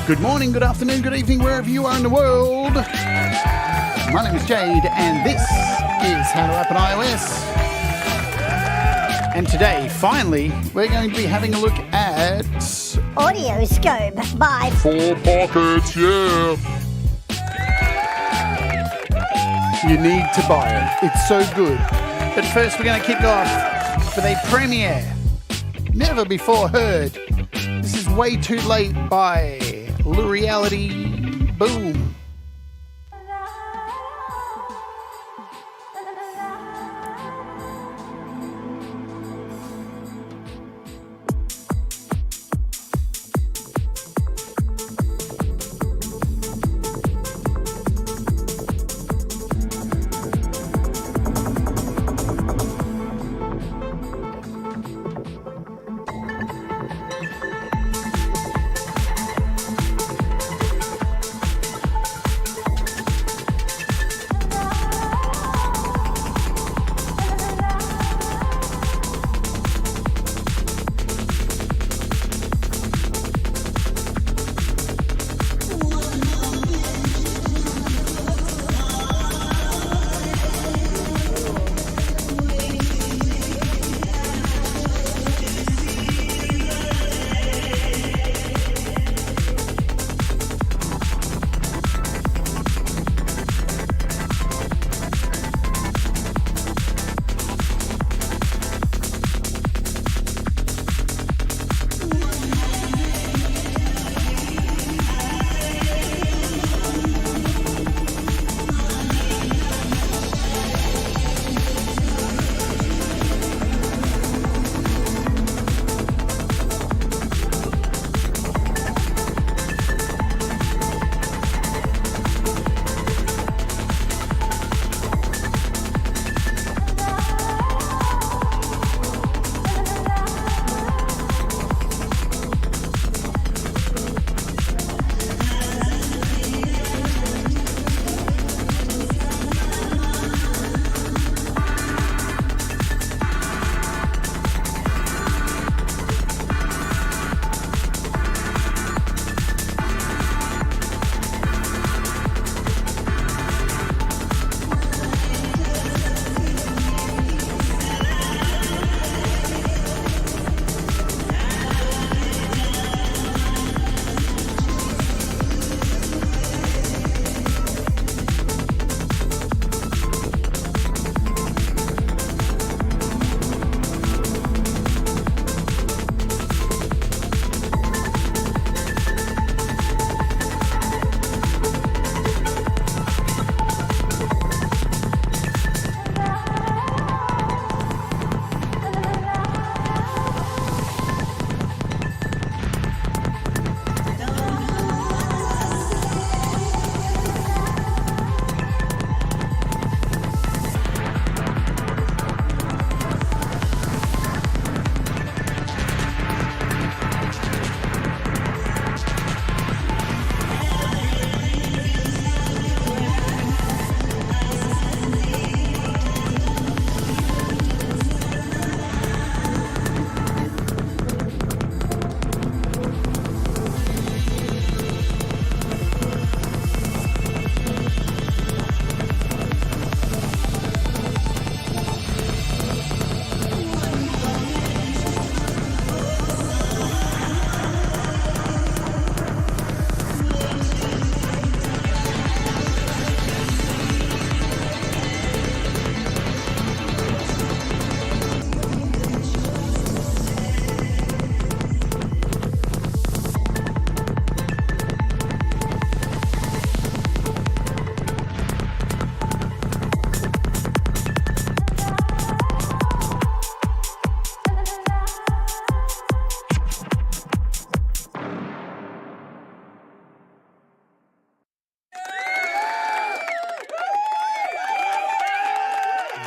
Good morning, good afternoon, good evening, wherever you are in the world. My name is Jade, and this is How to App on iOS. And today, finally, we're going to be having a look at AudioScope by 4 Pockets, yeah. You Need to Buy It. It's so good. But first, we're going to kick off with a premiere. Never before heard. This is Way Too Late by Reality. Boom.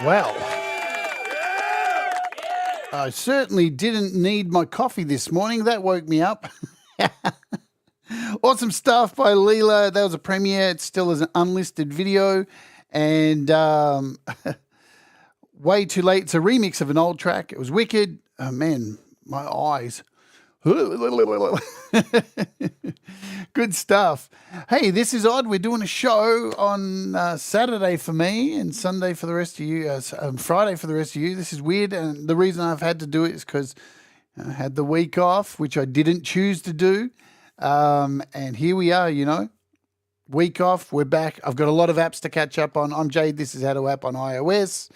Well, I certainly didn't need my coffee this morning. That woke me up. Awesome stuff by Leela. That was a premiere. It still is an unlisted video. And Way Too Late. It's a remix of an old track. It was wicked. Oh, man, my eyes. Good stuff. Hey, this is odd. We're doing a show on Saturday for me and Sunday for the rest of you, Friday for the rest of you. This is weird, and the reason I've had to do it is because I had the week off, which I didn't choose to do, and here we are, week off, we're back. I've got a lot of apps to catch up on. I'm Jade. This is How to App on iOS.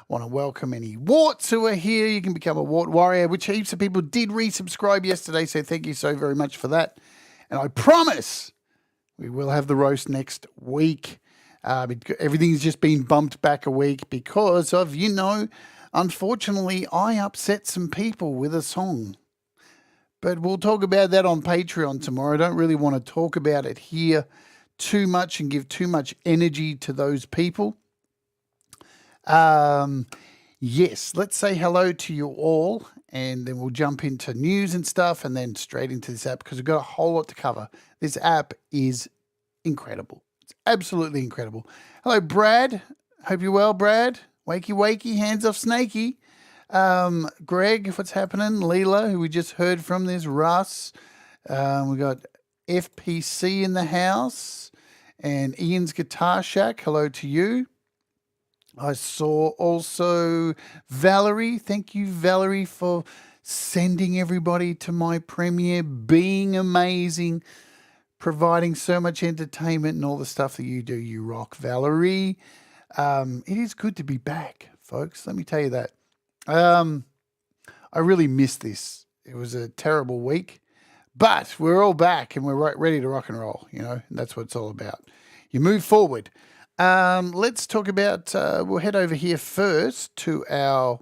Want to welcome any warts who are here. You can become a wart warrior, which heaps of people did resubscribe yesterday, so thank you so very much for that. And I promise we will have the roast next week. Everything's just been bumped back a week because of, unfortunately, I upset some people with a song. But we'll talk about that on Patreon tomorrow. I don't really want to talk about it here too much and give too much energy to those people. Yes, let's say hello to you all, and then we'll jump into news and stuff and then straight into this app because we've got a whole lot to cover. This app is incredible. It's absolutely incredible. Hello, Brad. Hope you're well, Brad. Wakey, wakey, hands off snakey. Greg, what's happening? Leela, who we just heard from. There's Russ. We got FPC in the house and Ian's Guitar Shack. Hello to you. I saw also Valerie. Thank you, Valerie, for sending everybody to my premiere, being amazing, providing so much entertainment and all the stuff that you do. You rock, Valerie. It is good to be back, folks. Let me tell you that. I really missed this. It was a terrible week, but we're all back and we're ready to rock and roll, and that's what it's all about. You move forward. Let's talk about, we'll head over here first to our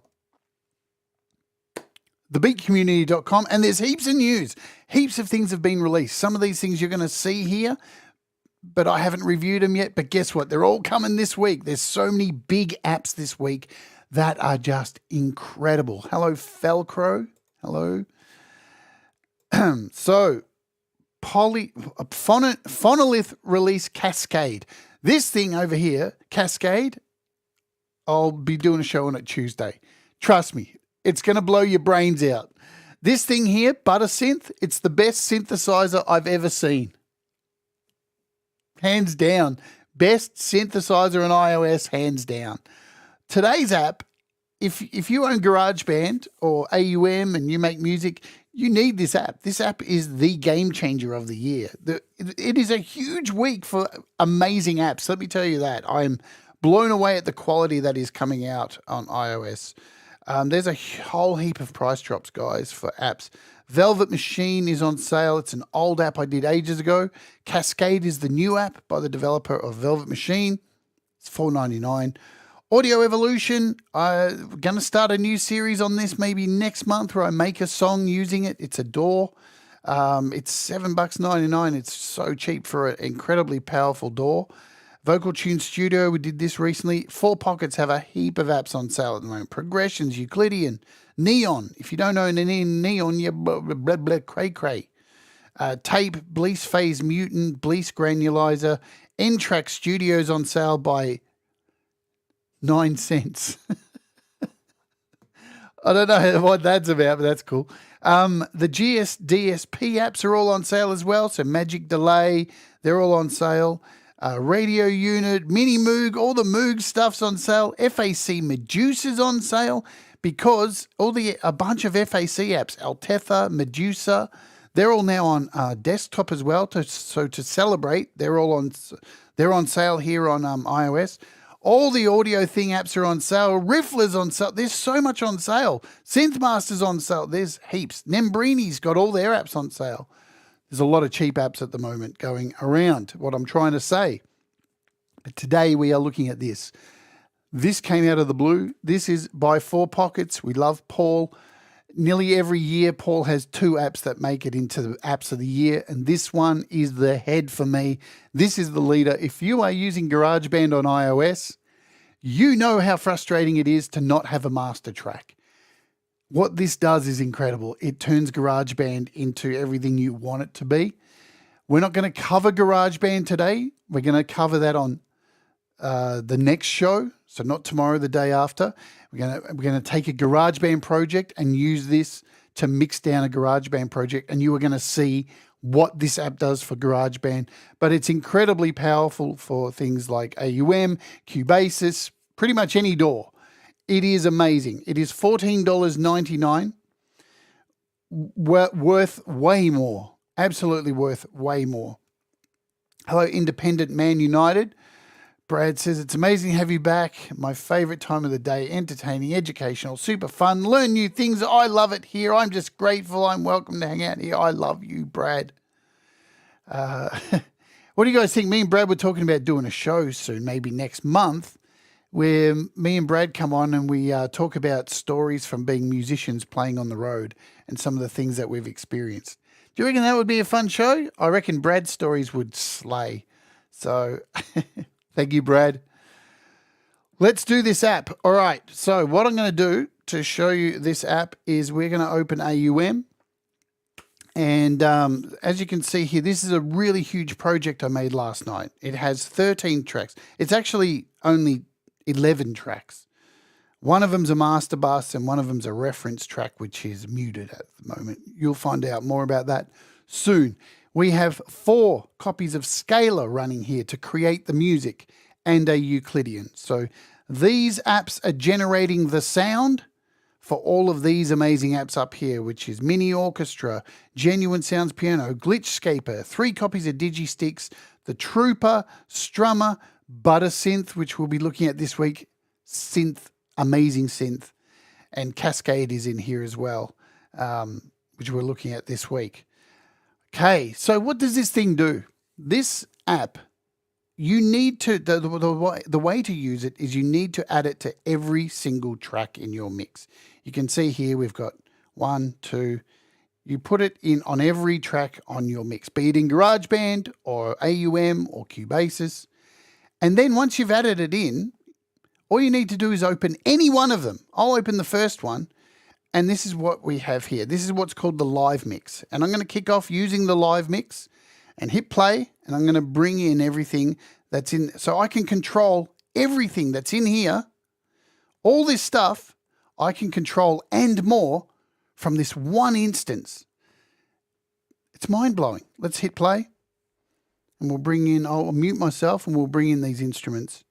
thebeatcommunity.com, and there's heaps of news. Heaps of things have been released. Some of these things you're going to see here, but I haven't reviewed them yet. But guess what? They're all coming this week. There's so many big apps this week that are just incredible. Hello, Felcro. Hello. So, Phonolith release Cascade. This thing over here, Cascade, I'll be doing a show on it Tuesday. Trust me, it's going to blow your brains out. This thing here, Buttersynth, it's the best synthesizer I've ever seen. Hands down. Best synthesizer on iOS, hands down. Today's app, if you own GarageBand or AUM and you make music, you need this app. This app is the game changer of the year. It is a huge week for amazing apps. Let me tell you that. I'm blown away at the quality that is coming out on iOS. There's a whole heap of price drops, guys, for apps. Velvet Machine is on sale. It's an old app I did ages ago. Cascade is the new app by the developer of Velvet Machine. It's $4.99. Audio Evolution, I'm going to start a new series on this maybe next month where I make a song using it. It's a DAW. It's $7.99. It's so cheap for an incredibly powerful DAW. Vocal Tune Studio, we did this recently. 4Pockets have a heap of apps on sale at the moment. Progressions, Euclidean, Neon. If you don't own any Neon, you're blah, blah, cray, cray. Tape, Bleach Phase Mutant, Bleach Granulizer. N-Track Studios on sale by 9 cents. I don't know what that's about, but that's cool. The DSP apps are all on sale as well. So Magic Delay, they're all on sale. Radio Unit, Mini Moog, all the Moog stuff's on sale. FAC Medusa's on sale because a bunch of FAC apps, Altetha, Medusa, they're all now on desktop as well. So to celebrate, they're on sale here on iOS. All the Audio Thing apps are on sale. Riffler's on sale. There's so much on sale. Synthmaster's on sale. There's heaps. Nembrini's got all their apps on sale. There's a lot of cheap apps at the moment going around, what I'm trying to say. But today we are looking at this. This came out of the blue. This is by 4Pockets. We love Paul. Nearly every year, Paul has 2 apps that make it into the apps of the year, and this one is the head for me. This is the leader. If you are using GarageBand on iOS, you know how frustrating it is to not have a master track. What this does is incredible. It turns GarageBand into everything you want it to be. We're not going to cover GarageBand today. We're going to cover that on the next show. So not tomorrow, the day after. We're gonna take a GarageBand project and use this to mix down a GarageBand project, and you are going to see what this app does for GarageBand. But it's incredibly powerful for things like AUM, Cubasis, pretty much any DAW. It is amazing. It is $14.99. Worth way more. Absolutely worth way more. Hello, Independent Man United. Brad says, it's amazing to have you back. My favorite time of the day, entertaining, educational, super fun, learn new things. I love it here. I'm just grateful I'm welcome to hang out here. I love you, Brad. What do you guys think? Me and Brad were talking about doing a show soon, maybe next month, where me and Brad come on and we talk about stories from being musicians playing on the road and some of the things that we've experienced. Do you reckon that would be a fun show? I reckon Brad's stories would slay. So... Thank you, Brad. Let's do this app. All right. So what I'm going to do to show you this app is we're going to open AUM. And as you can see here, this is a really huge project I made last night. It has 13 tracks. It's actually only 11 tracks. One of them's a master bus and one of them's a reference track, which is muted at the moment. You'll find out more about that soon. We have 4 copies of Scalar running here to create the music and a Euclidean. So these apps are generating the sound for all of these amazing apps up here, which is Mini Orchestra, Genuine Sounds Piano, Glitchscaper, 3 copies of Digisticks, the Trooper, Strummer, Butter Synth, which we'll be looking at this week, Synth, amazing synth, and Cascade is in here as well, which we're looking at this week. Okay, so what does this thing do? This app, you need to, the way to use it is you need to add it to every single track in your mix. You can see here we've got 1, 2, you put it in on every track on your mix, be it in GarageBand or AUM or Cubasis. And then once you've added it in, all you need to do is open any one of them. I'll open the first one. And this is what we have here. This is what's called the live mix. And I'm going to kick off using the live mix and hit play. And I'm going to bring in everything that's in. So I can control everything that's in here. All this stuff I can control and more from this one instance. It's mind-blowing. Let's hit play. And we'll bring in, I'll mute myself and we'll bring in these instruments.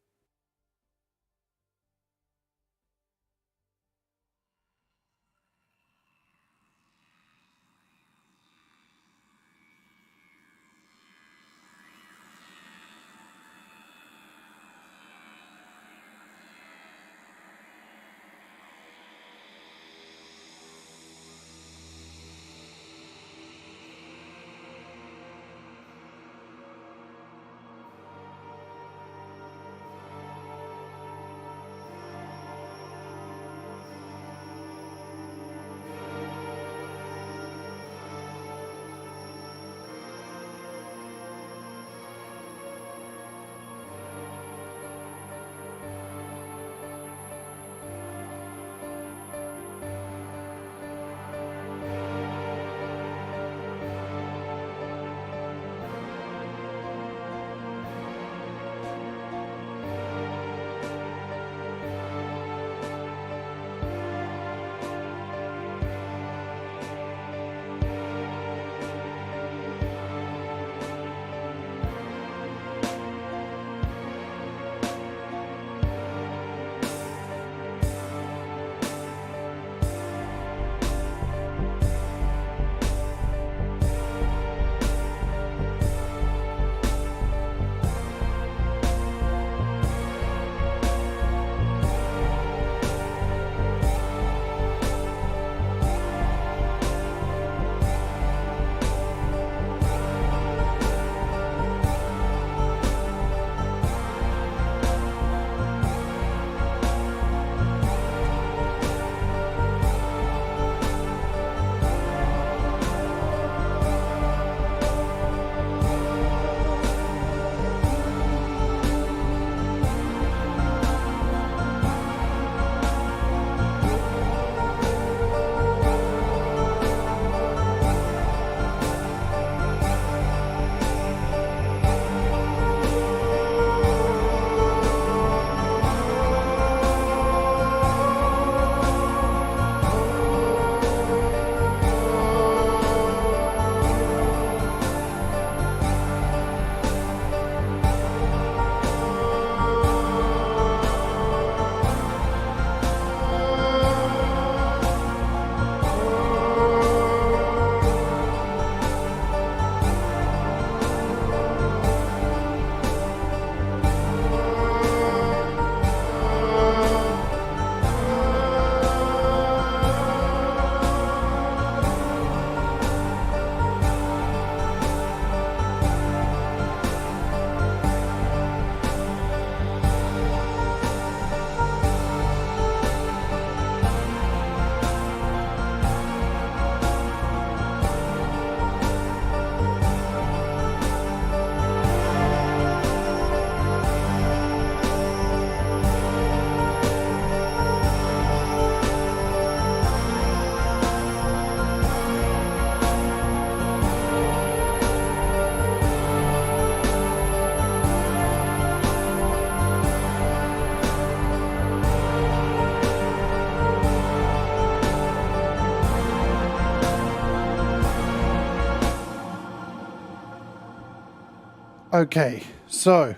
Okay, so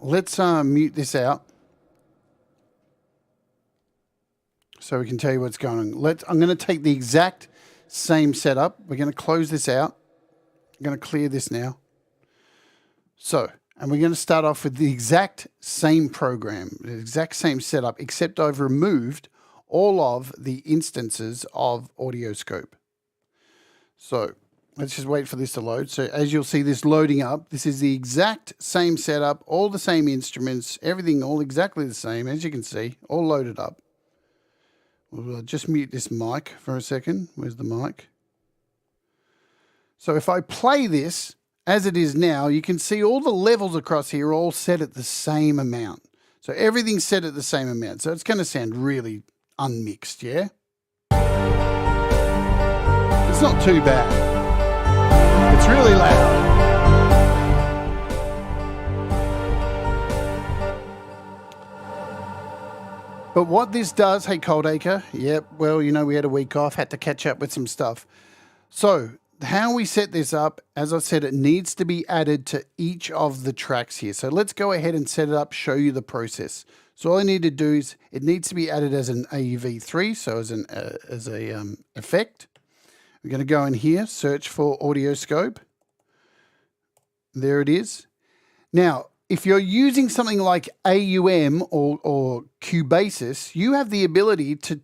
let's mute this out so we can tell you what's going on. I'm going to take the exact same setup. We're going to close this out. I'm going to clear this now. So, and we're going to start off with the exact same program, the exact same setup, except I've removed all of the instances of AudioScope. So let's just wait for this to load. So as you'll see this loading up, this is the exact same setup, all the same instruments, everything all exactly the same, as you can see, all loaded up. We'll just mute this mic for a second. Where's the mic? So if I play this as it is now, you can see all the levels across here are all set at the same amount. So everything's set at the same amount. So it's going to sound really unmixed, yeah? It's not too bad. It's really loud. But what this does, hey Coldacre, yep, well, you know, we had a week off, had to catch up with some stuff. So how we set this up, as I said, it needs to be added to each of the tracks here. So let's go ahead and set it up, show you the process. So all I need to do is, it needs to be added as an AV3, so as an effect. We're going to go in here, search for AudioScope. There it is. Now, if you're using something like AUM or Cubasis, you have the ability to,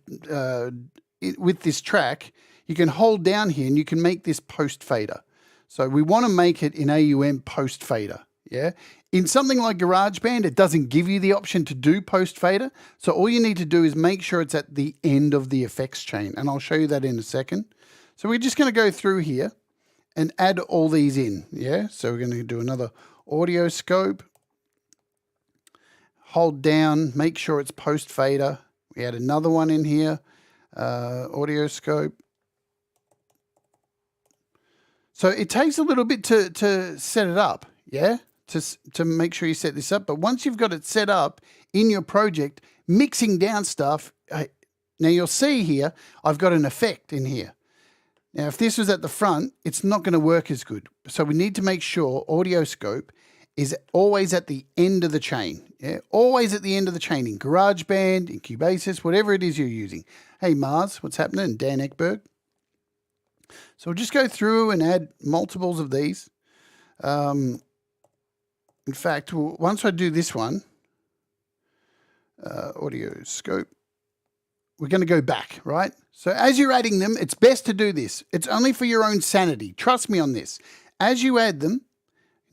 with this track, you can hold down here and you can make this post fader. So we want to make it in AUM post fader. Yeah. In something like GarageBand, it doesn't give you the option to do post fader. So all you need to do is make sure it's at the end of the effects chain. And I'll show you that in a second. So we're just going to go through here and add all these in. Yeah. So we're going to do another AudioScope. Hold down, make sure it's post fader. We add another one in here, AudioScope. So it takes a little bit to set it up, yeah, to make sure you set this up. But once you've got it set up in your project, mixing down stuff, now you'll see here, I've got an effect in here. Now, if this was at the front, it's not going to work as good. So we need to make sure AudioScope is always at the end of the chain. Yeah, always at the end of the chain in GarageBand, in Cubasis, whatever it is you're using. Hey, Mars, what's happening? Dan Eckberg. So we'll just go through and add multiples of these. In fact, once I do this one, AudioScope, we're going to go back, right? So as you're adding them, it's best to do this. It's only for your own sanity. Trust me on this. As you add them,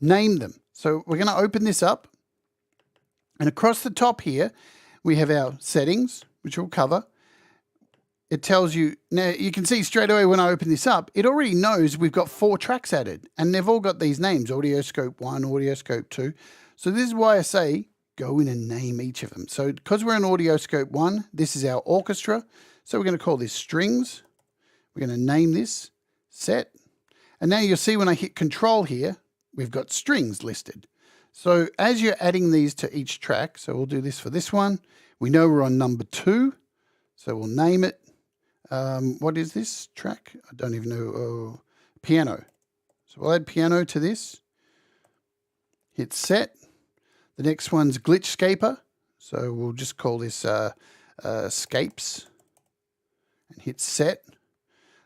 name them. So we're going to open this up. And across the top here, we have our settings, which we'll cover. It tells you, now you can see straight away when I open this up, it already knows we've got 4 tracks added. And they've all got these names, AudioScope 1, AudioScope 2. So this is why I say go in and name each of them. So because we're in AudioScope 1, this is our orchestra. So we're going to call this strings. We're going to name this set. And now you'll see when I hit control here, we've got strings listed. So as you're adding these to each track, so we'll do this for this one. We know we're on number 2, so we'll name it. What is this track? I don't even know. Oh, piano. So we'll add piano to this. Hit set. The next one's glitchscaper. So we'll just call this scapes and hit set.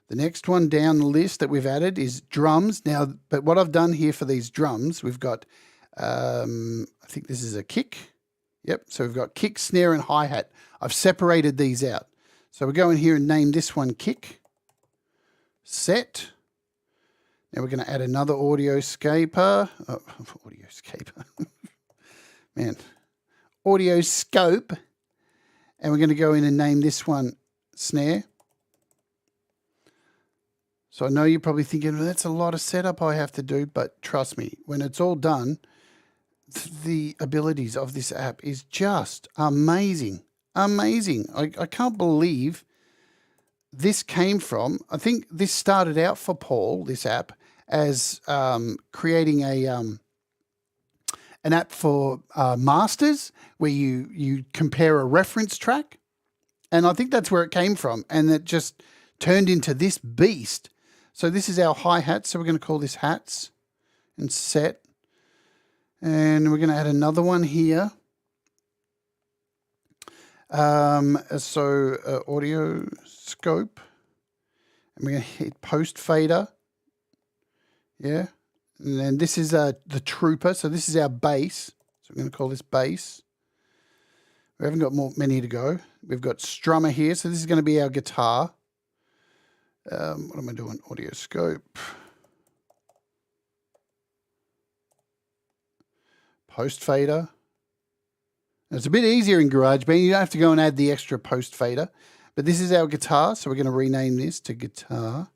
The next one down the list that we've added is drums. Now, but what I've done here for these drums, we've got, I think this is a kick. Yep, so we've got kick, snare, and hi-hat. I've separated these out. So we go in here and name this one kick. Set. Now we're going to add another AudioScaper. Oh, AudioScaper. Man. AudioScope. And we're going to go in and name this one snare. So I know you're probably thinking, well, that's a lot of setup I have to do, but trust me, when it's all done, the abilities of this app is just amazing. Amazing. I can't believe this came from, I think this started out for Paul, this app, as creating an app for masters where you compare a reference track. And I think that's where it came from. And it just turned into this beast. So this is our hi-hat. So we're going to call this hats. and set. And we're going to add another one here. Audio scope. And we're going to hit post fader. Yeah. And then this is the trooper. So this is our bass. So I'm going to call this bass. We haven't got many to go. We've got strummer here. So this is going to be our guitar. What am I doing? Audio scope. Post fader. It's a bit easier in GarageBand. You don't have to go and add the extra post fader. But this is our guitar. So we're going to rename this to guitar.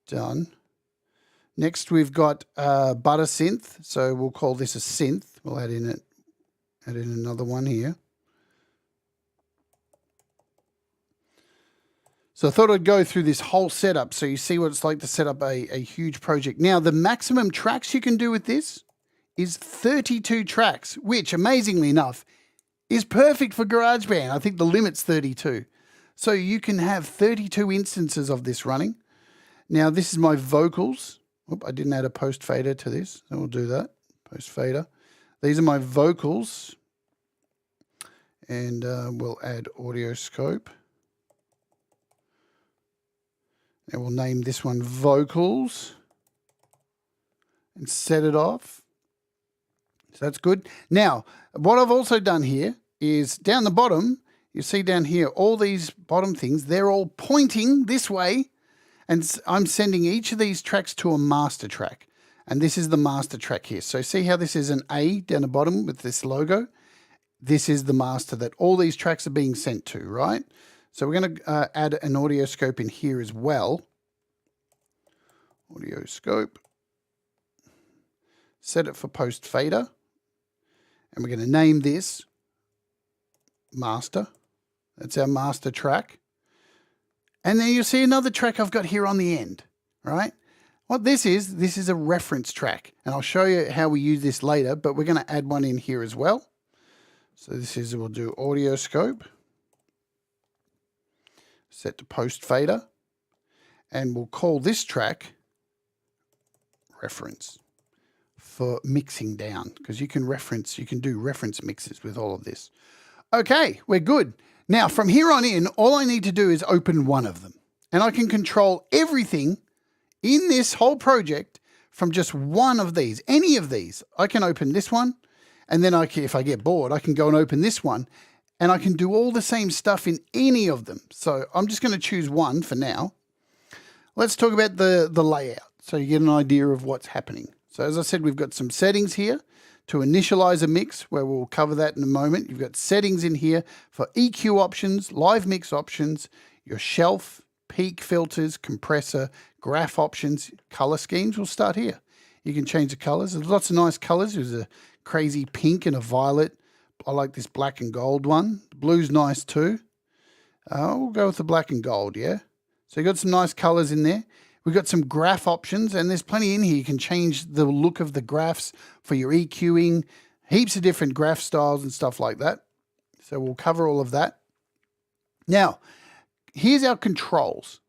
Done. Next, we've got butter synth. So we'll call this a synth. We'll add in another one here. So I thought I'd go through this whole setup so you see what it's like to set up a huge project. Now, the maximum tracks you can do with this is 32 tracks, which, amazingly enough, is perfect for GarageBand. I think the limit's 32. So you can have 32 instances of this running. Now, this is my vocals. Oop, I didn't add a post fader to this, so we'll do that. Post fader. These are my vocals. And we'll add AudioScope. And we'll name this one vocals. And set it off. So that's good. Now, what I've also done here is down the bottom, you see down here, all these bottom things, they're all pointing this way. And I'm sending each of these tracks to a master track. And this is the master track here. So see how this is an A down the bottom with this logo? This is the master that all these tracks are being sent to, right? So we're going to add an audio scope in here as well. Audio scope. Set it for post fader. And we're going to name this master. That's our master track. And then you'll see another track I've got here on the end, right? What this is a reference track. And I'll show you how we use this later, but we're going to add one in here as well. So this is, we'll do audio scope. Set to post fader. And we'll call this track reference for mixing down, because you can do reference mixes with all of this. Okay, we're good. Now, from here on in, all I need to do is open one of them. And I can control everything in this whole project from just one of these. Any of these. I can open this one, and then if I get bored, I can go and open this one, and I can do all the same stuff in any of them. So I'm just going to choose one for now. Let's talk about the layout so you get an idea of what's happening. So as I said, we've got some settings here to initialize a mix, where we'll cover that in a moment. You've got settings in here for EQ options, live mix options, your shelf, peak filters, compressor, graph options, color schemes. We'll start here. You can change the colors. There's lots of nice colors. There's a crazy pink and a violet. I like this black and gold one. The blue's nice too. We'll go with the black and gold, yeah? So you've got some nice colors in there. We've got some graph options, and there's plenty in here. You can change the look of the graphs for your EQing, heaps of different graph styles and stuff like that. So we'll cover all of that. Now, here's our controls.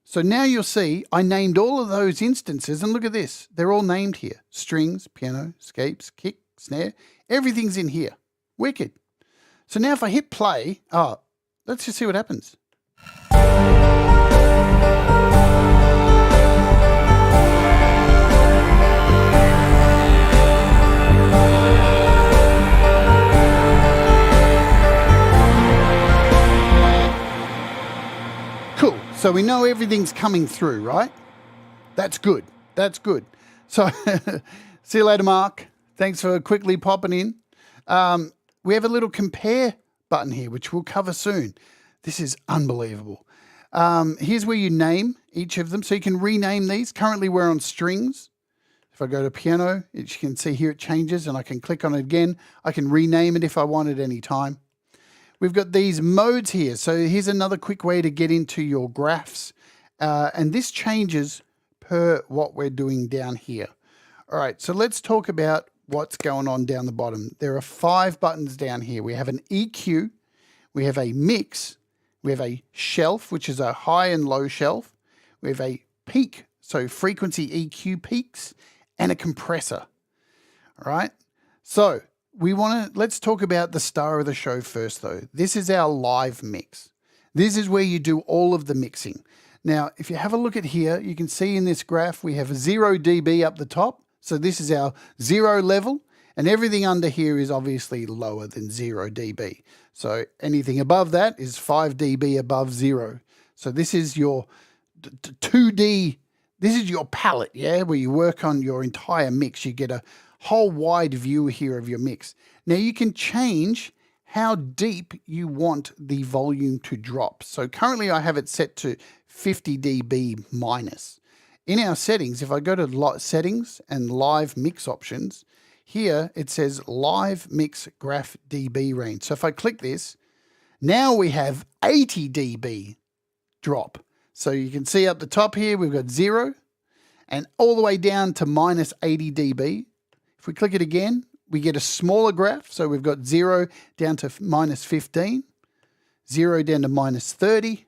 So now you'll see I named all of those instances, and look at this. They're all named here. Strings, piano, escapes, kick, snare, everything's in here. Wicked. So now if I hit play, let's just see what happens. Cool. So we know everything's coming through, right? That's good. That's good. So see you later, Mark. Thanks for quickly popping in. We have a little compare button here, which we'll cover soon. This is unbelievable. Here's where you name each of them. So you can rename these. Currently we're on strings. If I go to piano, you can see here it changes, and I can click on it again. I can rename it if I want at any time. We've got these modes here. So here's another quick way to get into your graphs. And this changes per what we're doing down here. All right, so let's talk about what's going on down the bottom. There are 5 buttons down here. We have an EQ, we have a mix, we have a shelf, which is a high and low shelf. We have a peak so frequency EQ peaks, and a compressor. All right. So let's talk about the star of the show first though. This is our live mix. This is where you do all of the mixing. Now, if you have a look at here, you can see in this graph, we have 0 dB up the top. So this is our 0 level, and everything under here is obviously lower than 0 dB. So anything above that is 5 dB above 0. So this is your 2D, this is your palette, yeah, where you work on your entire mix. You get a whole wide view here of your mix. Now you can change how deep you want the volume to drop. So currently I have it set to 50 dB minus. In our settings, if I go to settings and live mix options, here it says live mix graph dB range. So if I click this, now we have 80 dB drop. So you can see up the top here, we've got 0 and all the way down to minus 80 dB. If we click it again, we get a smaller graph. So we've got 0 down to minus 15, 0 down to minus 30,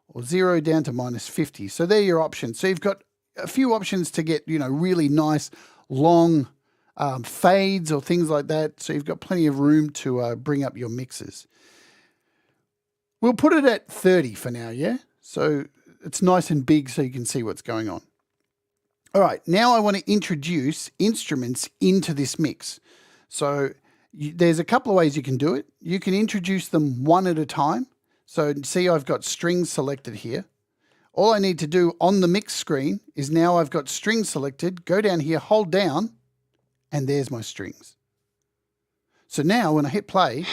or 0 down to minus 50. So they're your options. So you've got a few options to get, really nice, long fades or things like that. So you've got plenty of room to bring up your mixes. We'll put it at 30 for now, yeah? So it's nice and big so you can see what's going on. All right, now I want to introduce instruments into this mix. So there's a couple of ways you can do it. You can introduce them one at a time. So see, I've got strings selected here. All I need to do on the mix screen is now I've got strings selected, go down here, hold down, and there's my strings. So now when I hit play,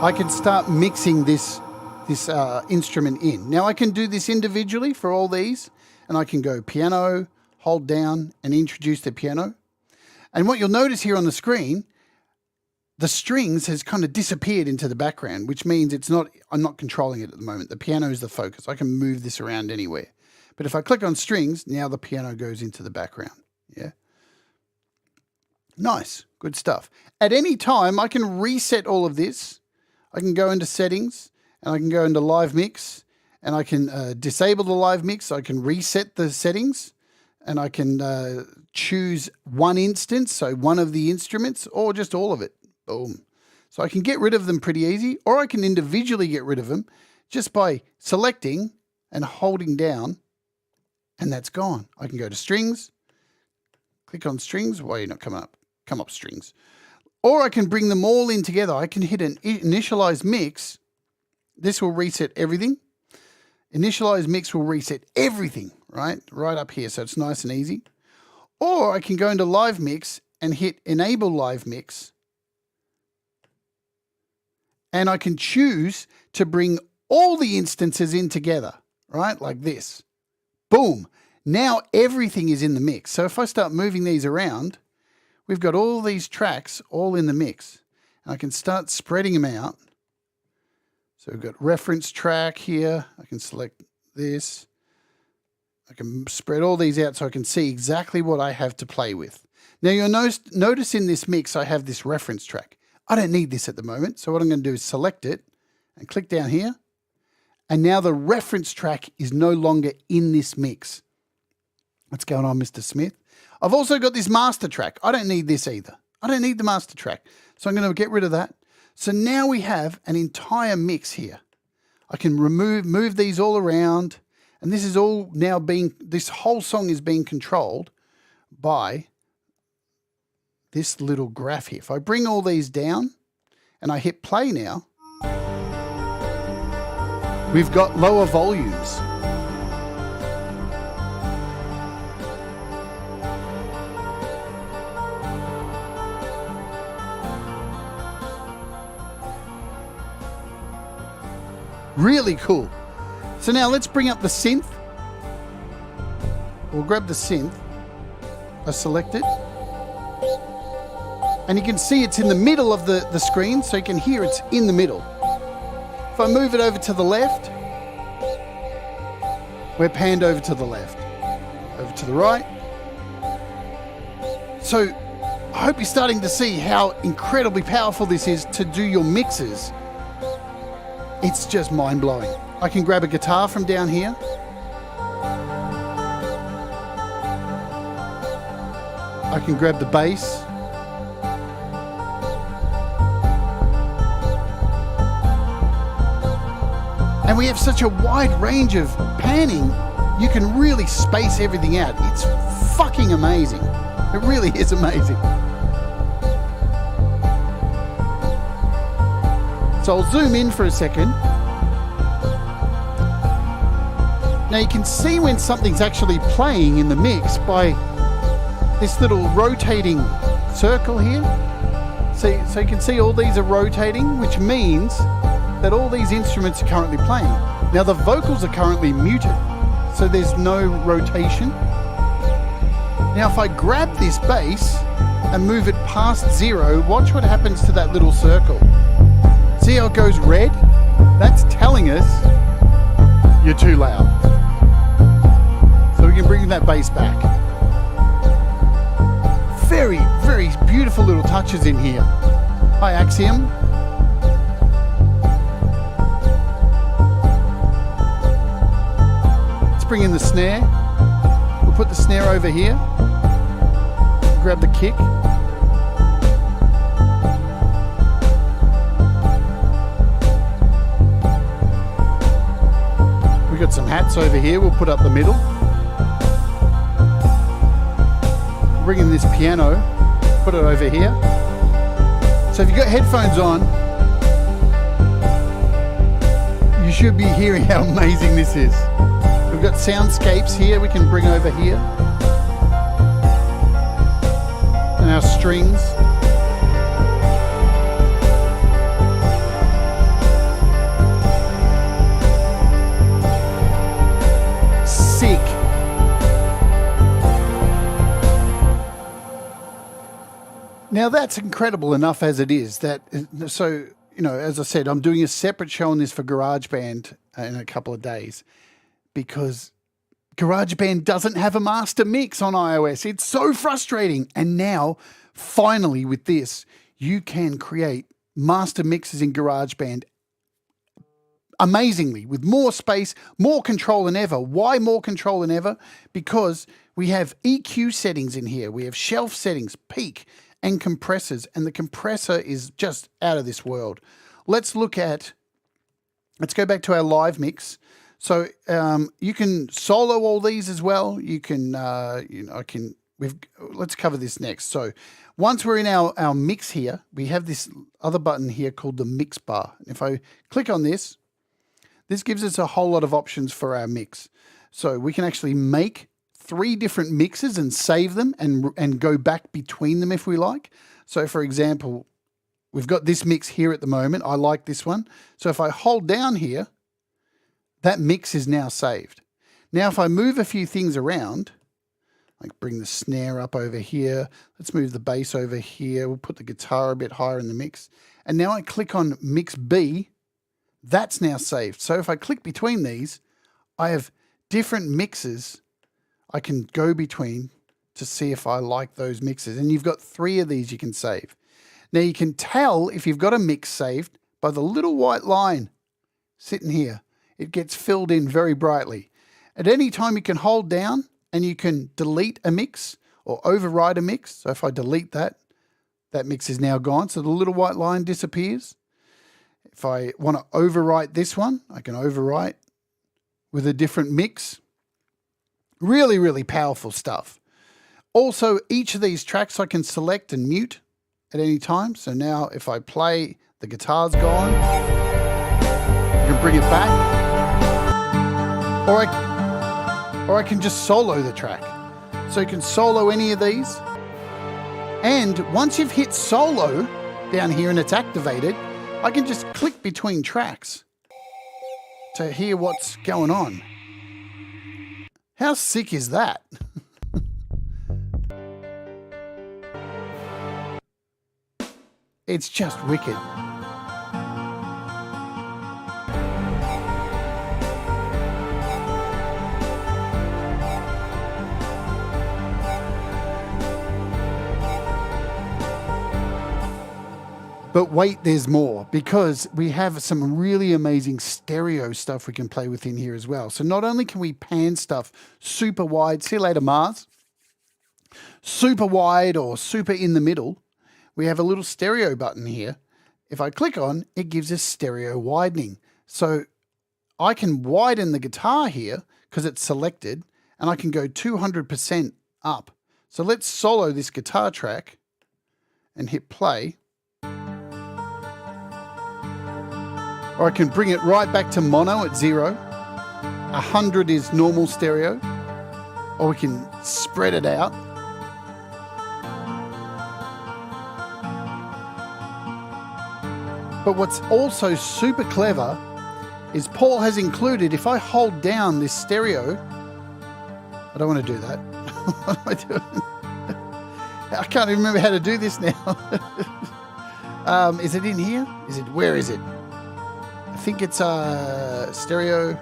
I can start mixing this instrument in. Now I can do this individually for all these, and I can go piano, hold down, and introduce the piano. And what you'll notice here on the screen, the strings has kind of disappeared into the background, which means I'm not controlling it at the moment. The piano is the focus. I can move this around anywhere. But if I click on strings, now the piano goes into the background. Yeah. Nice, good stuff. At any time, I can reset all of this. I can go into settings and I can go into live mix and I can disable the live mix. I can reset the settings and I can choose one instance, so one of the instruments or just all of it. Boom. So I can get rid of them pretty easy, or I can individually get rid of them just by selecting and holding down, and that's gone. I can go to strings, click on strings. Why are you not coming up? Come up strings. Or I can bring them all in together. I can hit an initialize mix. This will reset everything. Initialize mix will reset everything, right up here. So it's nice and easy. Or I can go into live mix and hit enable live mix. And I can choose to bring all the instances in together, right? Like this. Boom. Now everything is in the mix. So if I start moving these around, we've got all these tracks all in the mix. And I can start spreading them out. So we've got reference track here. I can select this. I can spread all these out so I can see exactly what I have to play with. Now you'll notice in this mix I have this reference track. I don't need this at the moment. So what I'm going to do is select it and click down here. And now the reference track is no longer in this mix. What's going on, Mr. Smith? I've also got this master track. I don't need this either. I don't need the master track. So I'm going to get rid of that. So now we have an entire mix here. I can move these all around. And this is all now this whole song is being controlled by this little graph here. If I bring all these down and I hit play now, we've got lower volumes. Really cool. So now let's bring up the synth. We'll grab the synth. I select it. And you can see it's in the middle of the screen, so you can hear it's in the middle. If I move it over to the left, we're panned over to the left. Over to the right, So I hope you're starting to see how incredibly powerful this is to do your mixes. It's just mind-blowing. I can grab a guitar from down here. I can grab the bass. And we have such a wide range of panning, you can really space everything out. It's fucking amazing. It really is amazing. So I'll zoom in for a second. Now you can see when something's actually playing in the mix by this little rotating circle here. So you can see all these are rotating, which means that all these instruments are currently playing. Now the vocals are currently muted, so there's no rotation. Now if I grab this bass and move it past 0, watch what happens to that little circle. See how it goes red? That's telling us you're too loud. So we can bring that bass back. Very, very beautiful little touches in here. Hi Axiom. Let's bring in the snare. We'll put the snare over here. Grab the kick. We've got some hats over here. We'll put up the middle. Bring in this piano. Put it over here. So if you've got headphones on, you should be hearing how amazing this is. We've got soundscapes here we can bring over here. And our strings. Sick. Now that's incredible enough as it is. So, as I said, I'm doing a separate show on this for GarageBand in a couple of days because GarageBand doesn't have a master mix on iOS. It's so frustrating. And now, finally, with this, you can create master mixes in GarageBand amazingly with more space, more control than ever. Why more control than ever? Because we have EQ settings in here. We have shelf settings, peak, and compressors. And the compressor is just out of this world. Let's go back to our live mix. So you can solo all these as well. You can, let's cover this next. So once we're in our mix here, we have this other button here called the mix bar. If I click on this, this gives us a whole lot of options for our mix. So we can actually make 3 different mixes and save them and go back between them if we like. So for example, we've got this mix here at the moment. I like this one. So if I hold down here, that mix is now saved. Now, if I move a few things around, like bring the snare up over here, let's move the bass over here. We'll put the guitar a bit higher in the mix. And now I click on mix B, that's now saved. So if I click between these, I have different mixes I can go between to see if I like those mixes. And you've got 3 of these you can save. Now you can tell if you've got a mix saved by the little white line sitting here. It gets filled in very brightly. At any time you can hold down and you can delete a mix or override a mix. So if I delete that, that mix is now gone. So the little white line disappears. If I want to overwrite this one, I can overwrite with a different mix. Really, really powerful stuff. Also, each of these tracks I can select and mute at any time. So now if I play, the guitar's gone. I can bring it back. Or I can just solo the track. So you can solo any of these. And once you've hit solo down here and it's activated, I can just click between tracks to hear what's going on. How sick is that? It's just wicked. But wait, there's more, because we have some really amazing stereo stuff we can play with in here as well. So not only can we pan stuff super wide, see you later Mars, super wide or super in the middle, we have a little stereo button here. If I click on, it gives us stereo widening. So I can widen the guitar here because it's selected, and I can go 200% up. So let's solo this guitar track and hit play. Or I can bring it right back to mono at 0. 100 is normal stereo. Or we can spread it out. But what's also super clever is Paul has included, if I hold down this stereo, I don't want to do that. What am I doing? I can't even remember how to do this now. Is it in here? Where is it? I think it's stereo.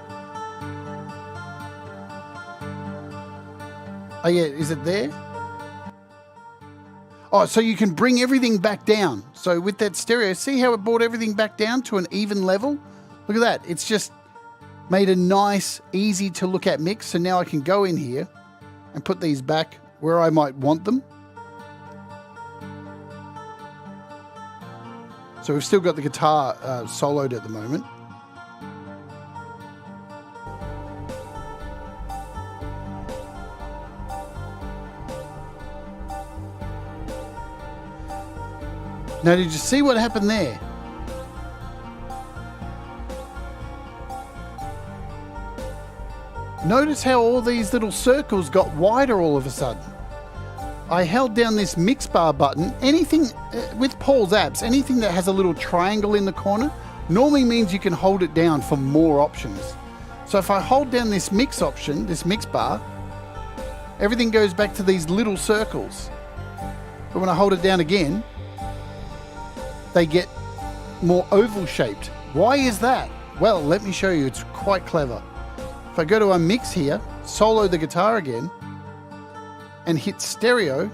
Oh yeah, is it there? Oh, so you can bring everything back down. So with that stereo, see how it brought everything back down to an even level? Look at that. It's just made a nice, easy to look at mix. So now I can go in here and put these back where I might want them. So we've still got the guitar soloed at the moment. Now, did you see what happened there? Notice how all these little circles got wider all of a sudden. I held down this mix bar button. Anything with Paul's apps, anything that has a little triangle in the corner normally means you can hold it down for more options. So if I hold down this mix option, this mix bar, everything goes back to these little circles. But when I hold it down again, they get more oval shaped. Why is that? Well, let me show you. It's quite clever. If I go to a mix here, solo the guitar again, and hit stereo,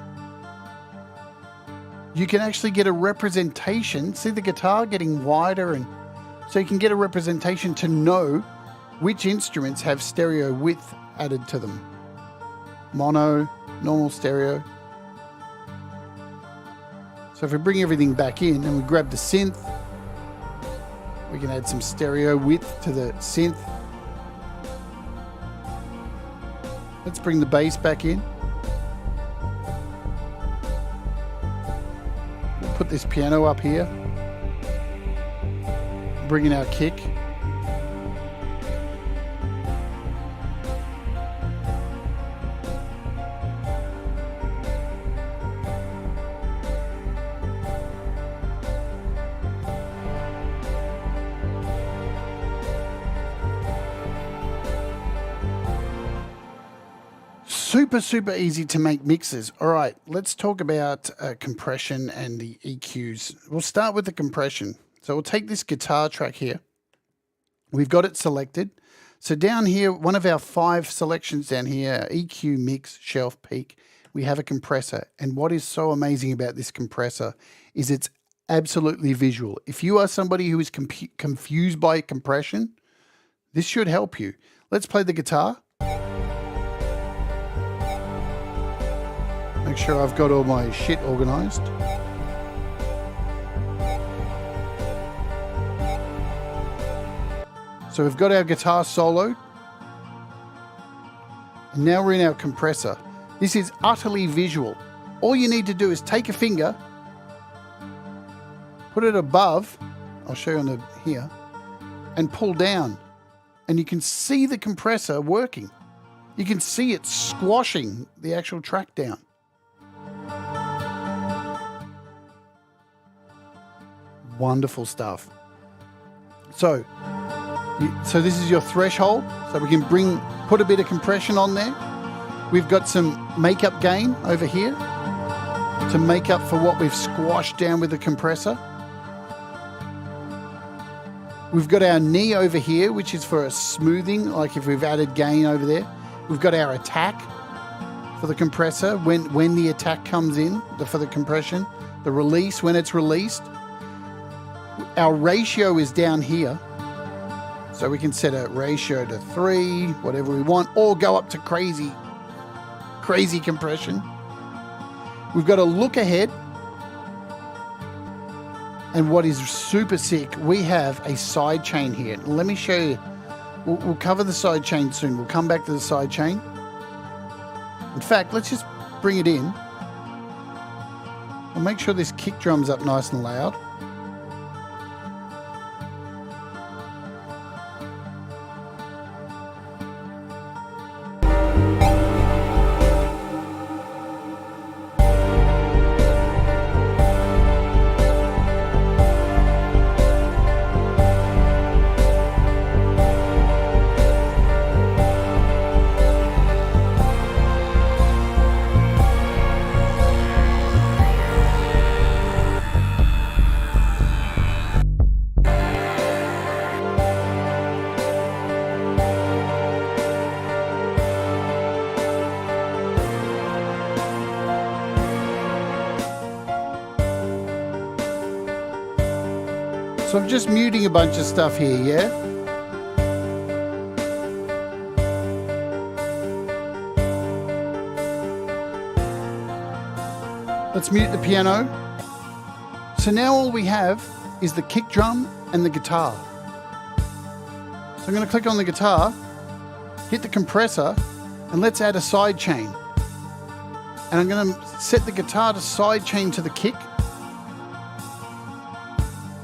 you can actually get a representation. See the guitar getting wider, and so you can get a representation to know which instruments have stereo width added to them. Mono, normal stereo. So if we bring everything back in and we grab the synth, we can add some stereo width to the synth. Let's bring the bass back in. We'll put this piano up here. Bring in our kick. Super easy to make mixes. All right, let's talk about compression and the EQs. We'll start with the compression. So we'll take this guitar track here. We've got it selected. So down here, one of our 5 selections down here, EQ, mix, shelf, peak, we have a compressor. And what is so amazing about this compressor is it's absolutely visual. If you are somebody who is confused by compression, this should help you. Let's play the guitar. Make sure I've got all my shit organized. So we've got our guitar soloed. And now we're in our compressor. This is utterly visual. All you need to do is take a finger, put it above, I'll show you on the here, and pull down. And you can see the compressor working. You can see it squashing the actual track down. Wonderful stuff. So this is your threshold. So we can put a bit of compression on there. We've got some makeup gain over here to make up for what we've squashed down with the compressor. We've got our knee over here, which is for a smoothing, like if we've added gain over there. We've got our attack for the compressor, when the attack comes in, for the compression, the release when it's released. our ratio is down here. So we can set a ratio to 3, whatever we want, or go up to crazy compression. We've got a look ahead. And what is super sick, we have a side chain here. Let me show you. We'll cover the side chain soon. We'll come back to the side chain. In fact, let's just bring it in. We'll make sure this kick drum's up nice and loud. So I'm just muting a bunch of stuff here, yeah? Let's mute the piano. So now all we have is the kick drum and the guitar. So I'm going to click on the guitar, hit the compressor, and let's add a side chain. And I'm going to set the guitar to side chain to the kick.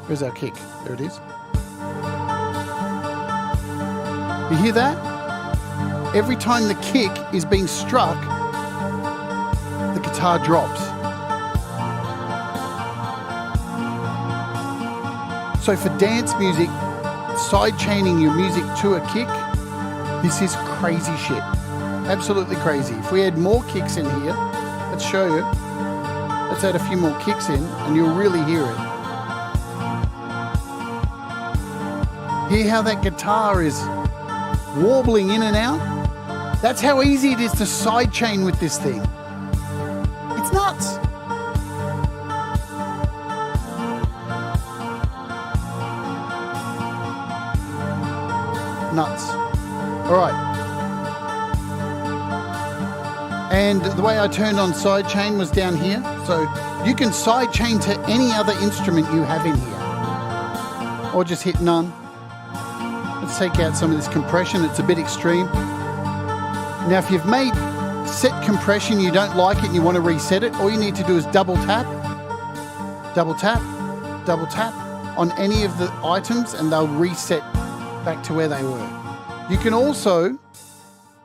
Where's our kick? There it is. You hear that? Every time the kick is being struck, the guitar drops. So for dance music, side chaining your music to a kick, this is crazy shit. Absolutely crazy. If we add more kicks in here, let's show you. Let's add a few more kicks in and you'll really hear it. Hear how that guitar is warbling in and out? That's how easy it is to sidechain with this thing. It's nuts. Nuts. All right. And the way I turned on sidechain was down here. So you can sidechain to any other instrument you have in here. Or just hit none. Let's take out some of this compression. It's a bit extreme. Now, if you've made set compression, you don't like it and you want to reset it, all you need to do is double tap on any of the items and they'll reset back to where they were. You can also,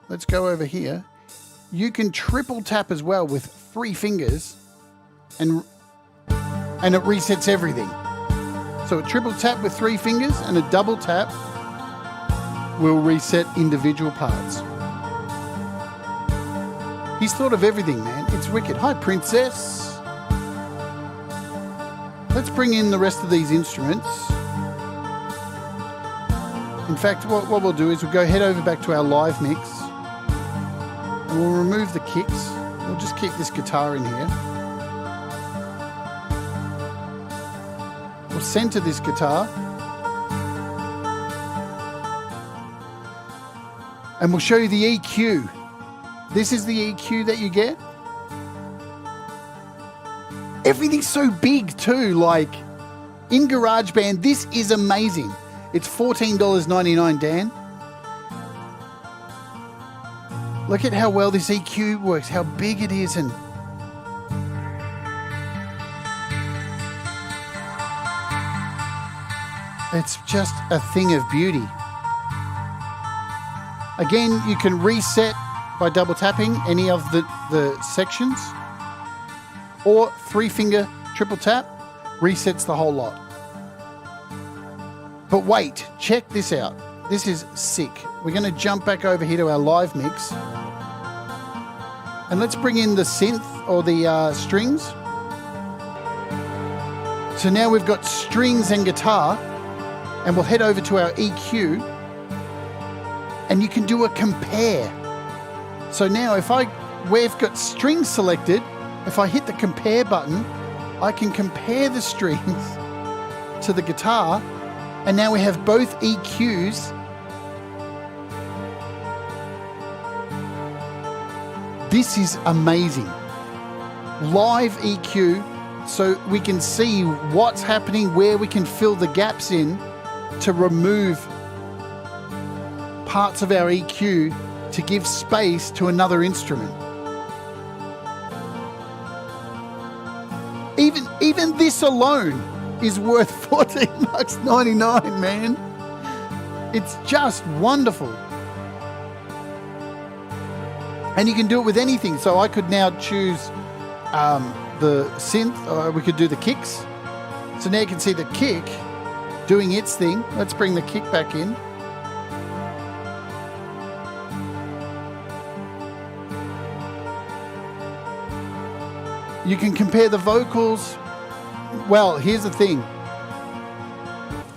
let's go over here, you can triple tap as well with 3 fingers and it resets everything. So a triple tap with 3 fingers and a double tap will reset individual parts. He's thought of everything, man. It's wicked. Hi, Princess. Let's bring in the rest of these instruments. In fact, what we'll do is we'll go head over back to our live mix and we'll remove the kicks. We'll just keep this guitar in here. We'll center this guitar. And we'll show you the EQ. This is the EQ that you get. Everything's so big too, like in GarageBand, this is amazing. It's $14.99, Dan. Look at how well this EQ works, how big it is, and it's just a thing of beauty. Again, you can reset by double tapping any of the sections, or 3-finger triple tap resets the whole lot. But wait, check this out. This is sick. We're going to jump back over here to our live mix and let's bring in the synth or the strings. So now we've got strings and guitar, and we'll head over to our EQ. And you can do a compare. So now we've got strings selected, if I hit the compare button, I can compare the strings to the guitar, and now we have both EQs. This is amazing. Live EQ, so we can see what's happening, where we can fill the gaps in to remove parts of our EQ to give space to another instrument. Even this alone is worth $14.99, man. It's just wonderful. And you can do it with anything. So I could now choose the synth, or we could do the kicks. So now you can see the kick doing its thing. Let's bring the kick back in. You can compare the vocals. Well, here's the thing.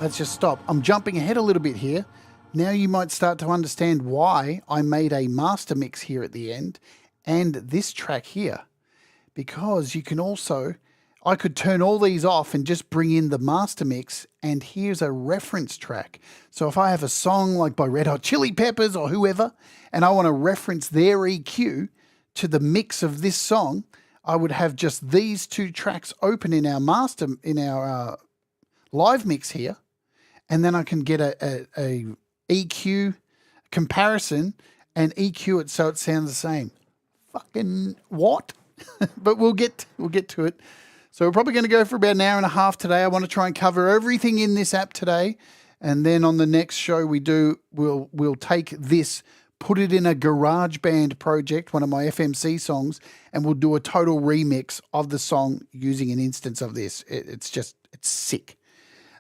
Let's just stop. I'm jumping ahead a little bit here. Now you might start to understand why I made a master mix here at the end and this track here. Because you can also, I could turn all these off and just bring in the master mix, and here's a reference track. So if I have a song like by Red Hot Chili Peppers or whoever, and I want to reference their EQ to the mix of this song, I would have just these two tracks open in our live mix here, and then I can get a EQ comparison and EQ it so it sounds the same. Fucking what? But we'll get to it. So we're probably going to go for about an hour and a half today. I want to try and cover everything in this app today, and then on the next show we'll take this, put it in a GarageBand project, one of my FMC songs, and we'll do a total remix of the song using an instance of this. It's sick.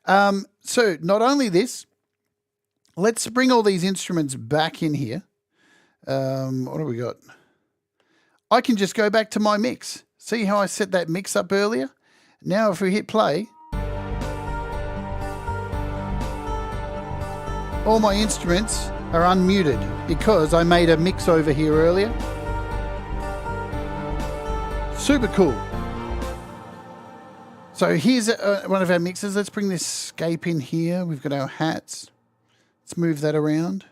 So not only this, let's bring all these instruments back in here. What do we got? I can just go back to my mix. See how I set that mix up earlier? Now if we hit play, all my instruments are unmuted because I made a mix over here earlier. Super cool. So here's one of our mixes. Let's bring this scape in here. We've got our hats. Let's move that around.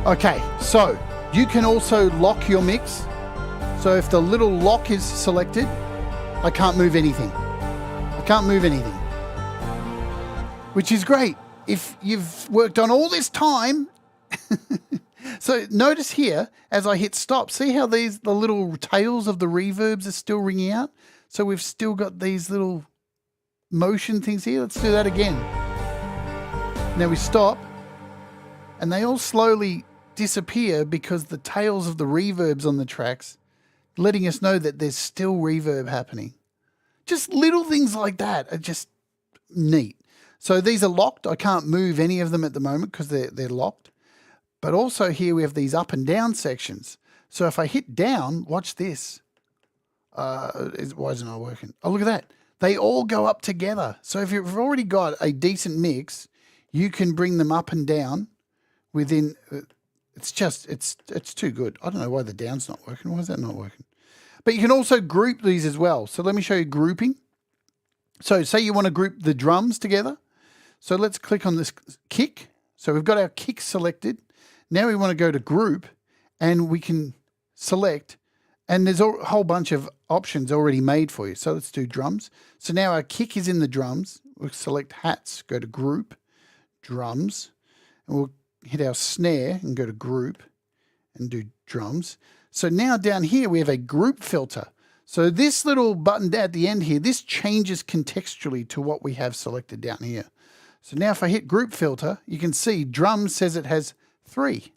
Okay, so you can also lock your mix. So if the little lock is selected, I can't move anything. Which is great if you've worked on all this time. So notice here, as I hit stop, see how the little tails of the reverbs are still ringing out? So we've still got these little motion things here. Let's do that again. Now we stop, and they all slowly disappear because the tails of the reverbs on the tracks letting us know that there's still reverb happening. Just little things like that are just neat. So these are locked. I can't move any of them at the moment because they're locked. But also here we have these up and down sections. So if I hit down, watch this. Why isn't it working? Oh, look at that. They all go up together. So if you've already got a decent mix, you can bring them up and down within... It's too good. I don't know why the down's not working. Why is that not working? But you can also group these as well. So let me show you grouping. So say you want to group the drums together. So let's click on this kick. So we've got our kick selected. Now we want to go to group, and we can select, and there's a whole bunch of options already made for you. So let's do drums. So now our kick is in the drums. We'll select hats, go to group, drums, and we'll hit our snare and go to group and do drums. So now down here we have a group filter. So this little button at the end here, this changes contextually to what we have selected down here. So now if I hit group filter, you can see drums says it has 3.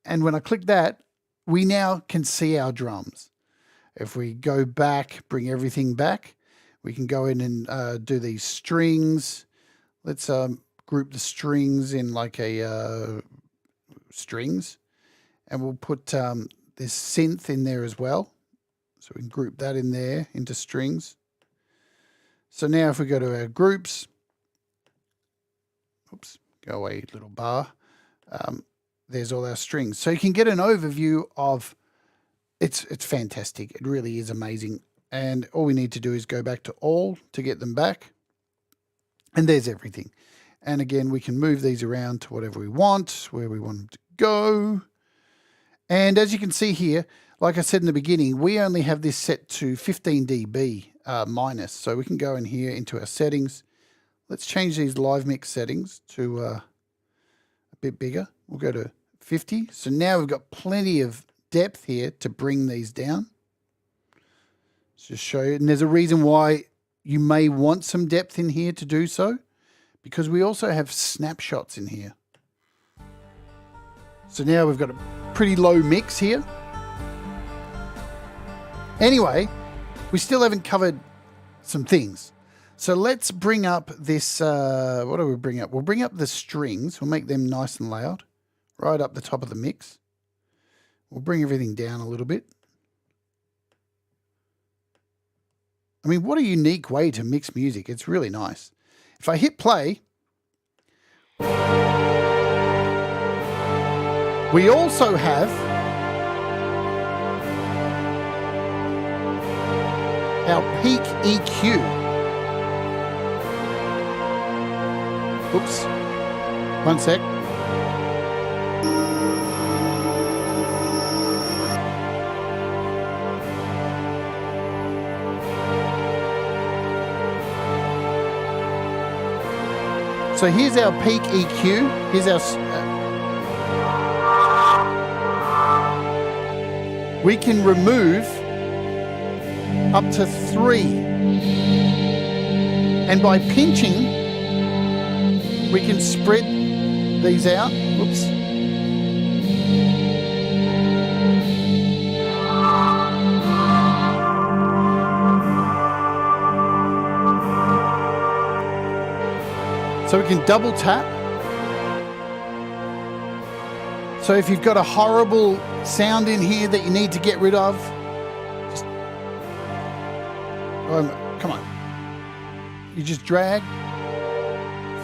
And when I click that, we now can see our drums. If we go back, bring everything back, we can go in and do these strings. Let's group the strings in like a strings, and we'll put this synth in there as well. So we can group that in there into strings. So now if we go to our groups, oops, go away little bar. there's all our strings. So you can get an overview of, it's fantastic. It really is amazing. And all we need to do is go back to all to get them back. And there's everything. And again, we can move these around to whatever we want, where we want them to go. And as you can see here, like I said in the beginning, we only have this set to 15 dB minus. So we can go in here into our settings. Let's change these live mix settings to a bit bigger. We'll go to 50. So now we've got plenty of depth here to bring these down. Let's just show you. And there's a reason why you may want some depth in here to do so, because we also have snapshots in here. So now we've got a pretty low mix here. Anyway, we still haven't covered some things. So let's bring up this, what do we bring up? We'll bring up the strings. We'll make them nice and loud, right up the top of the mix. We'll bring everything down a little bit. I mean, what a unique way to mix music. It's really nice. If I hit play, we also have our peak EQ. Oops, one sec. So here's our peak EQ. Here's our... we can remove up to 3. And by pinching, we can spread these out. Whoops. So we can double tap. So if you've got a horrible sound in here that you need to get rid of, just, come on. You just drag,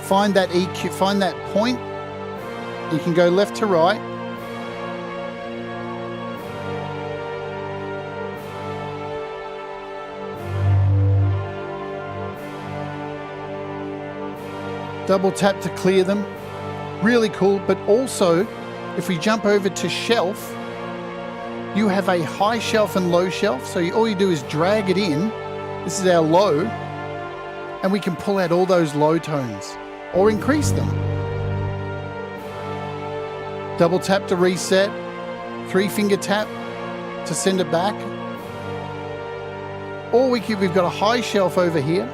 find that EQ, find that point. You can go left to right. Double tap to clear them. Really cool. But also, if we jump over to shelf, you have a high shelf and low shelf. So all you do is drag it in. This is our low. And we can pull out all those low tones or increase them. Double tap to reset. 3-finger tap to send it back. Or we've got a high shelf over here.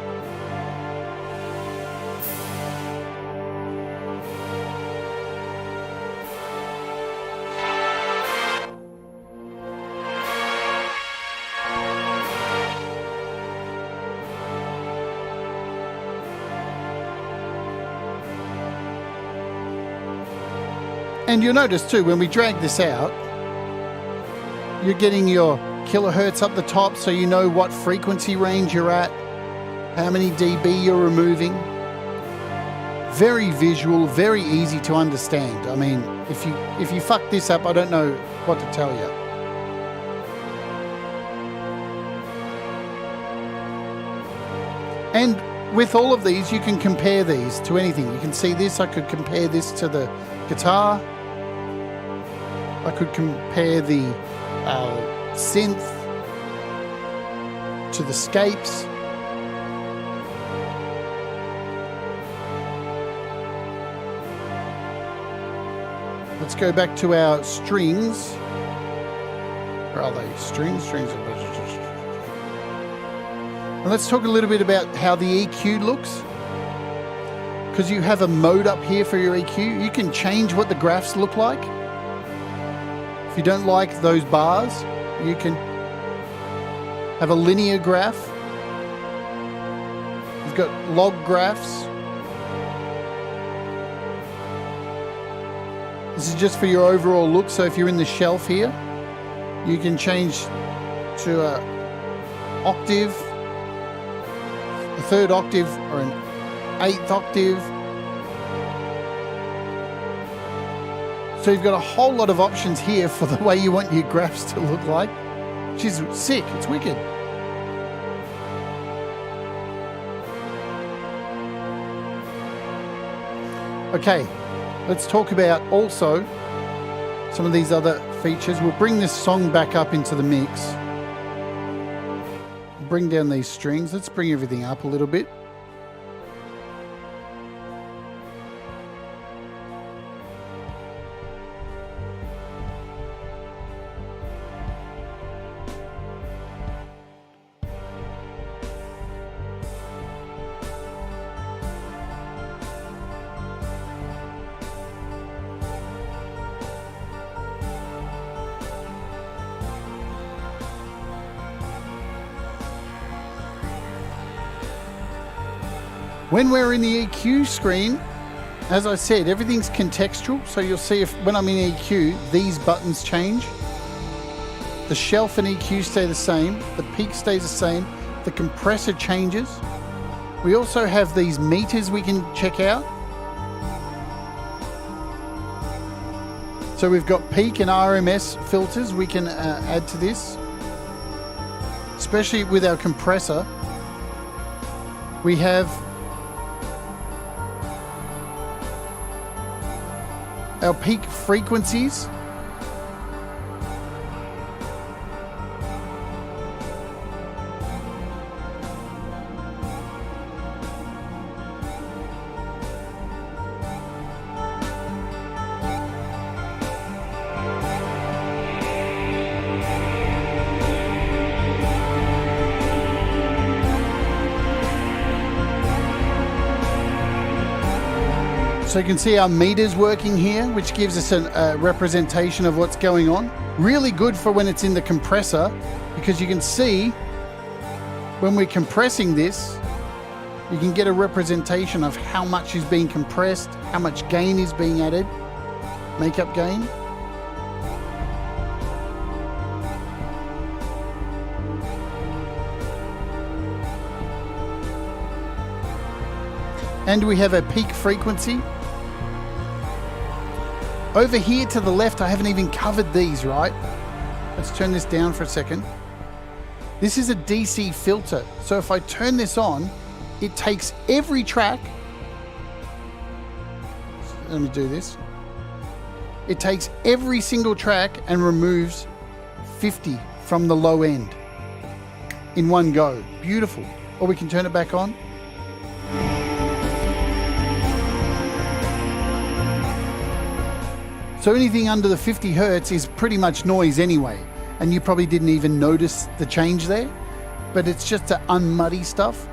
And you'll notice too, when we drag this out, you're getting your kilohertz up the top, so you know what frequency range you're at, how many dB you're removing. Very visual, very easy to understand. I mean, if you fuck this up, I don't know what to tell you. And with all of these, you can compare these to anything. You can see this, I could compare this to the guitar. I could compare the synth to the scapes. Let's go back to our strings. Where are they? Strings. And let's talk a little bit about how the EQ looks. Because you have a mode up here for your EQ. You can change what the graphs look like. If you don't like those bars, you can have a linear graph. You've got log graphs. This is just for your overall look. So if you're in the shelf here, you can change to a octave, a third octave, or an 8th octave. So you've got a whole lot of options here for the way you want your graphs to look like, which is sick. It's wicked. Okay, let's talk about also some of these other features. We'll bring this song back up into the mix. Bring down these strings. Let's bring everything up a little bit. When we're in the EQ screen, as I said, everything's contextual. So you'll see if when I'm in EQ, these buttons change. The shelf and EQ stay the same. The peak stays the same. The compressor changes. We also have these meters we can check out. So we've got peak and RMS filters we can add to this, especially with our compressor. We have our peak frequencies. So you can see our meters working here, which gives us a representation of what's going on. Really good for when it's in the compressor, because you can see when we're compressing this, you can get a representation of how much is being compressed, how much gain is being added, makeup gain. And we have a peak frequency. Over here to the left, I haven't even covered these, right? Let's turn this down for a second. This is a DC filter. So if I turn this on, it takes every track. Let me do this. It takes every single track and removes 50 from the low end in one go. Beautiful. Or we can turn it back on. So anything under the 50 Hertz is pretty much noise anyway, and you probably didn't even notice the change there, but it's just to unmuddy stuff.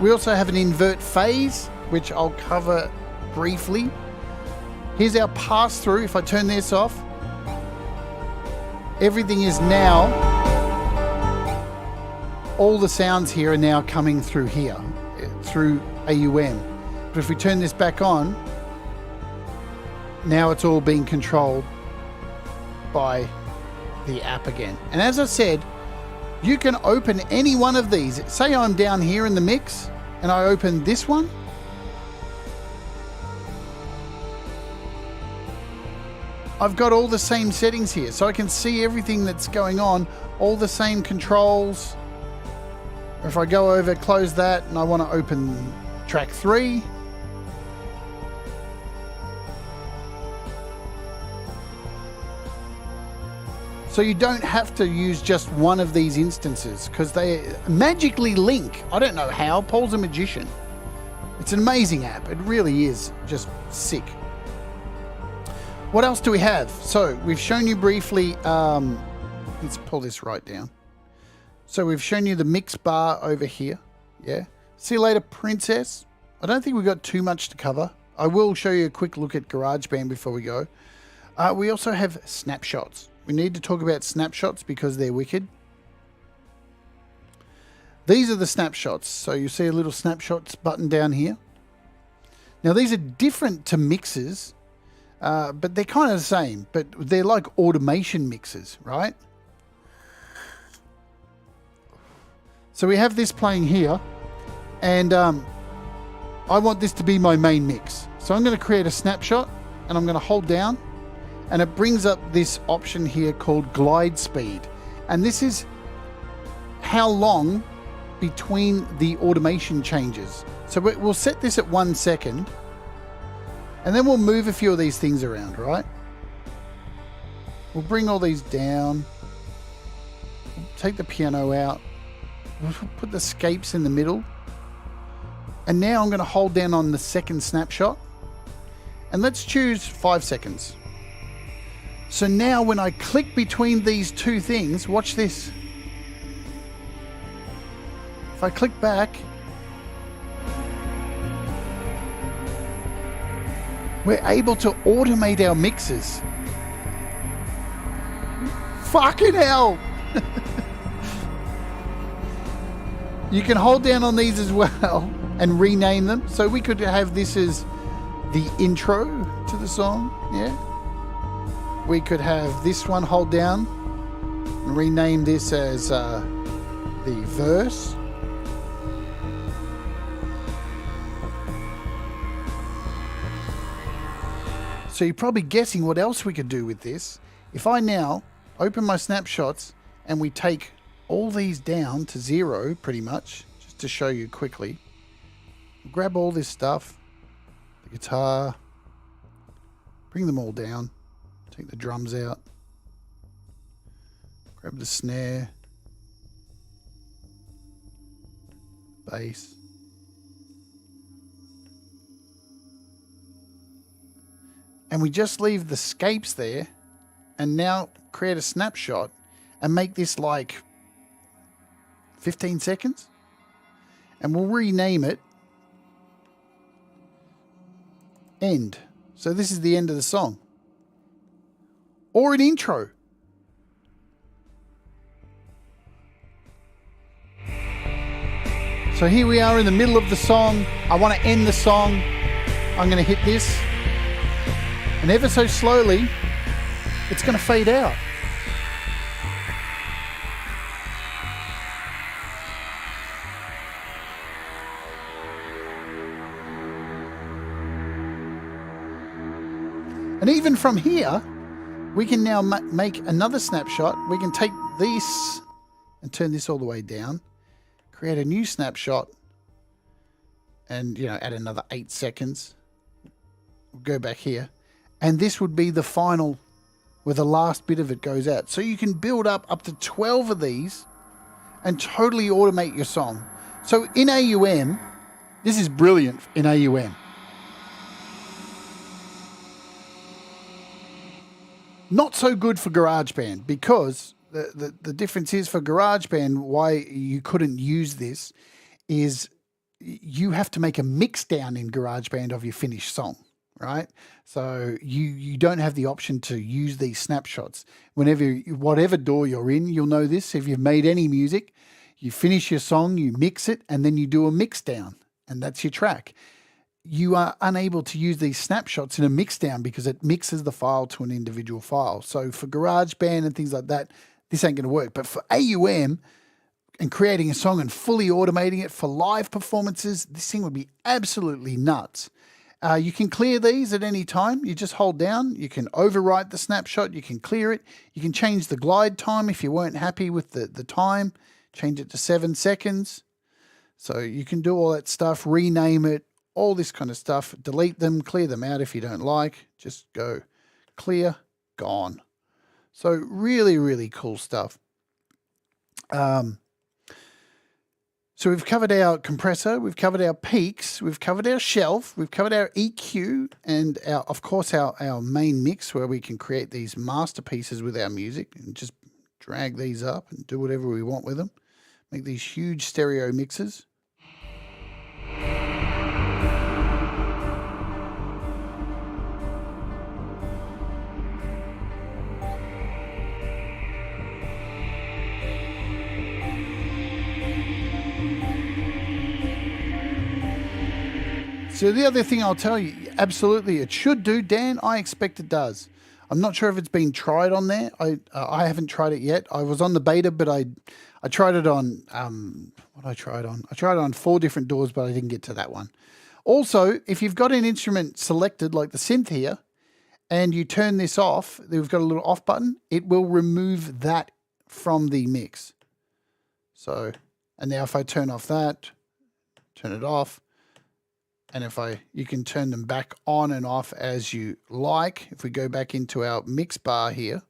We also have an invert phase, which I'll cover briefly. Here's our pass through. If I turn this off, everything is now, all the sounds here are now coming through here, through AUM. But if we turn this back on, now it's all being controlled by the app again. And as I said, you can open any one of these. Say I'm down here in the mix and I open this one. I've got all the same settings here, so I can see everything that's going on, all the same controls. If I go over, close that, and I want to open track 3, so you don't have to use just one of these instances because they magically link. I don't know how. Paul's a magician. It's an amazing app. It really is just sick. What else do we have? So we've shown you briefly, let's pull this right down. So we've shown you the mix bar over here. Yeah. See you later, princess. I don't think we've got too much to cover. I will show you a quick look at GarageBand before we go. We also have snapshots. We need to talk about snapshots because they're wicked. These are the snapshots. So you see a little snapshots button down here. Now these are different to mixes, but they're kind of the same, but they're like automation mixes, right? So we have this playing here, and I want this to be my main mix. So I'm going to create a snapshot, and I'm going to hold down. and it brings up this option here called glide speed. And this is how long between the automation changes. So we'll set this at 1 second, and then we'll move a few of these things around, right? We'll bring all these down, we'll take the piano out, we'll put the scapes in the middle, and now I'm going to hold down on the second snapshot, and let's choose 5 seconds. So now when I click between these two things, watch this. If I click back, we're able to automate our mixes. Fucking hell! You can hold down on these as well and rename them. So we could have this as the intro to the song, yeah? We could have this one hold down and rename this as the verse. So you're probably guessing what else we could do with this. If I now open my snapshots and we take all these down to 0 pretty much, just to show you quickly. Grab all this stuff, the guitar, bring them all down, take the drums out, grab the snare, bass, and we just leave the scapes there, and now create a snapshot and make this like 15 seconds, and we'll rename it end. So this is the end of the song, or an intro. So here we are in the middle of the song. I want to end the song. I'm going to hit this, and ever so slowly it's going to fade out. And even from here, we can now make another snapshot. We can take this and turn this all the way down, create a new snapshot, and add another 8 seconds. We'll go back here, and this would be the final, where the last bit of it goes out. So you can build up to 12 of these and totally automate your song. So in AUM, this is brilliant in AUM. Not so good for GarageBand, because the difference is, for GarageBand, why you couldn't use this is you have to make a mix down in GarageBand of your finished song, right? So you don't have the option to use these snapshots. Whatever DAW you're in, you'll know this. If you've made any music, you finish your song, you mix it, and then you do a mix down, and that's your track. You are unable to use these snapshots in a mix down because it mixes the file to an individual file. So for GarageBand and things like that, this ain't going to work. But for AUM and creating a song and fully automating it for live performances, this thing would be absolutely nuts. You can clear these at any time. You just hold down. You can overwrite the snapshot. You can clear it. You can change the glide time if you weren't happy with the time. Change it to 7 seconds. So you can do all that stuff, rename it, all this kind of stuff. Delete them, clear them out if you don't like. Just go clear, gone. So really, really cool stuff. So we've covered our compressor, we've covered our peaks, we've covered our shelf, we've covered our EQ, and of course our main mix, where we can create these masterpieces with our music and just drag these up and do whatever we want with them. Make these huge stereo mixes. So the other thing I'll tell you, absolutely, it should do, Dan. I expect it does. I'm not sure if it's been tried on there. I haven't tried it yet. I was on the beta, but I tried it on, what I tried on? I tried it on 4 different DAWs, but I didn't get to that one. Also, if you've got an instrument selected, like the synth here, and you turn this off, we've got a little off button, it will remove that from the mix. So, and now if I turn off that, turn it off, and you can turn them back on and off as you like. If we go back into our mix bar here,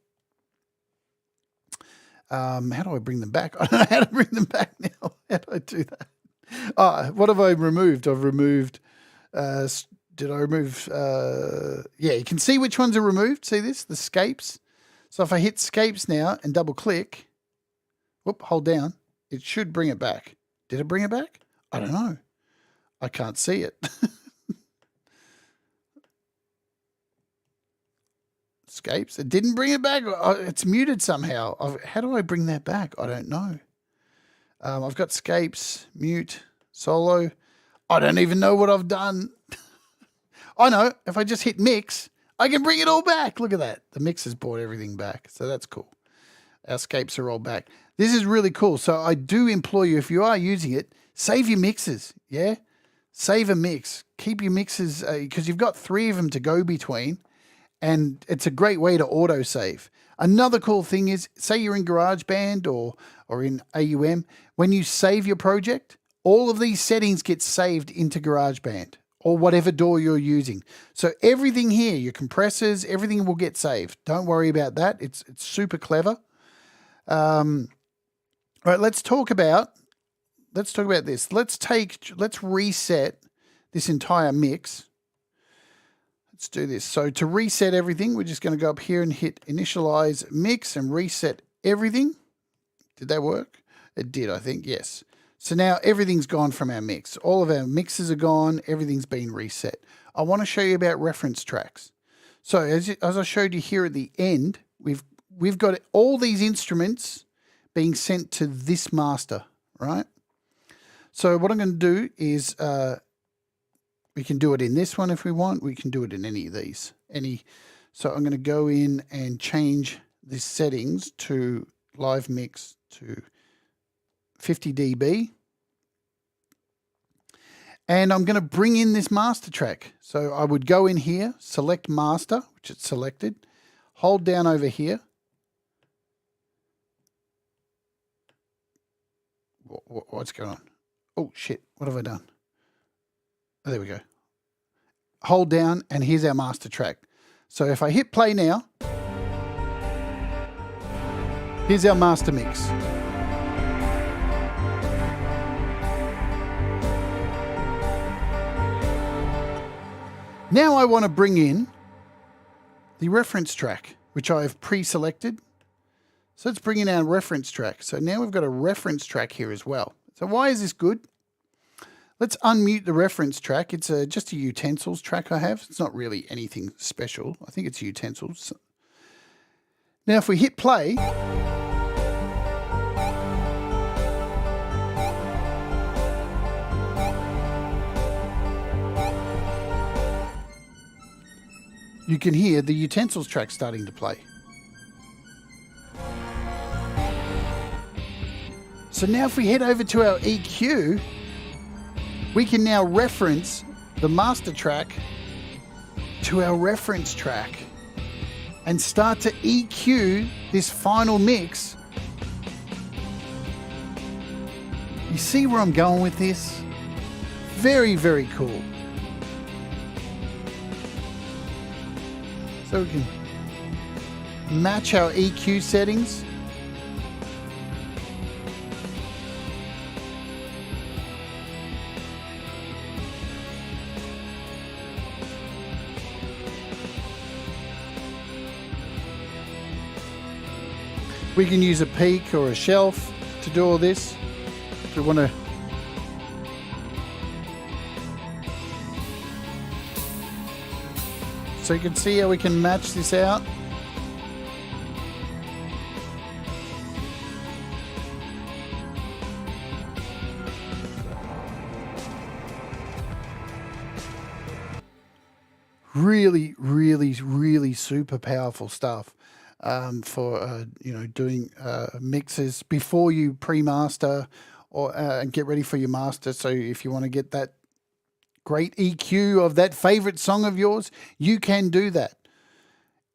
how do I bring them back? I don't know how to bring them back now. How do I do that? What have I removed? I've removed, did I remove, yeah, you can see which ones are removed. See this, the scapes. So if I hit scapes now and double click, whoop, hold down, it should bring it back. Did it bring it back? I don't know. I can't see it. Escapes. It didn't bring it back. It's muted somehow. How do I bring that back? I don't know. I've got scapes, mute, solo. I don't even know what I've done. I know. If I just hit mix, I can bring it all back. Look at that. The mix has brought everything back. So that's cool. Our scapes are all back. This is really cool. So I do implore you, if you are using it, save your mixes. Yeah? Save a mix. Keep your mixes because you've got 3 of them to go between, and it's a great way to auto-save. Another cool thing is, say you're in GarageBand or in AUM, when you save your project, all of these settings get saved into GarageBand or whatever DAW you're using. So everything here, your compressors, everything will get saved. Don't worry about that. It's super clever. All right, let's talk about this. Let's reset this entire mix. Let's do this. So to reset everything, we're just going to go up here and hit initialize mix and reset everything. Did that work? It did, I think, yes. So now everything's gone from our mix. All of our mixes are gone. Everything's been reset. I want to show you about reference tracks. So as I showed you here at the end, we've got all these instruments being sent to this master, right? So what I'm going to do is we can do it in this one if we want. We can do it in any of these. So I'm going to go in and change the settings to live mix to 50 dB. And I'm going to bring in this master track. So I would go in here, select master, which it's selected, hold down over here. What's going on? Oh, shit. What have I done? Oh, there we go. Hold down, and here's our master track. So if I hit play now, here's our master mix. Now I want to bring in the reference track, which I have pre-selected. So let's bring in our reference track. So now we've got a reference track here as well. So why is this good? Let's unmute the reference track. It's just a utensils track I have. It's not really anything special. I think it's utensils. Now if we hit play, you can hear the utensils track starting to play. So now if we head over to our EQ, we can now reference the master track to our reference track and start to EQ this final mix. You see where I'm going with this? Very, very cool. So we can match our EQ settings. We can use a peak or a shelf to do all this. If we want to so you can see how we can match this out. Really, really, really super powerful stuff for doing mixes before you pre-master or get ready for your master. So if you want to get that great EQ of that favorite song of yours, you can do that.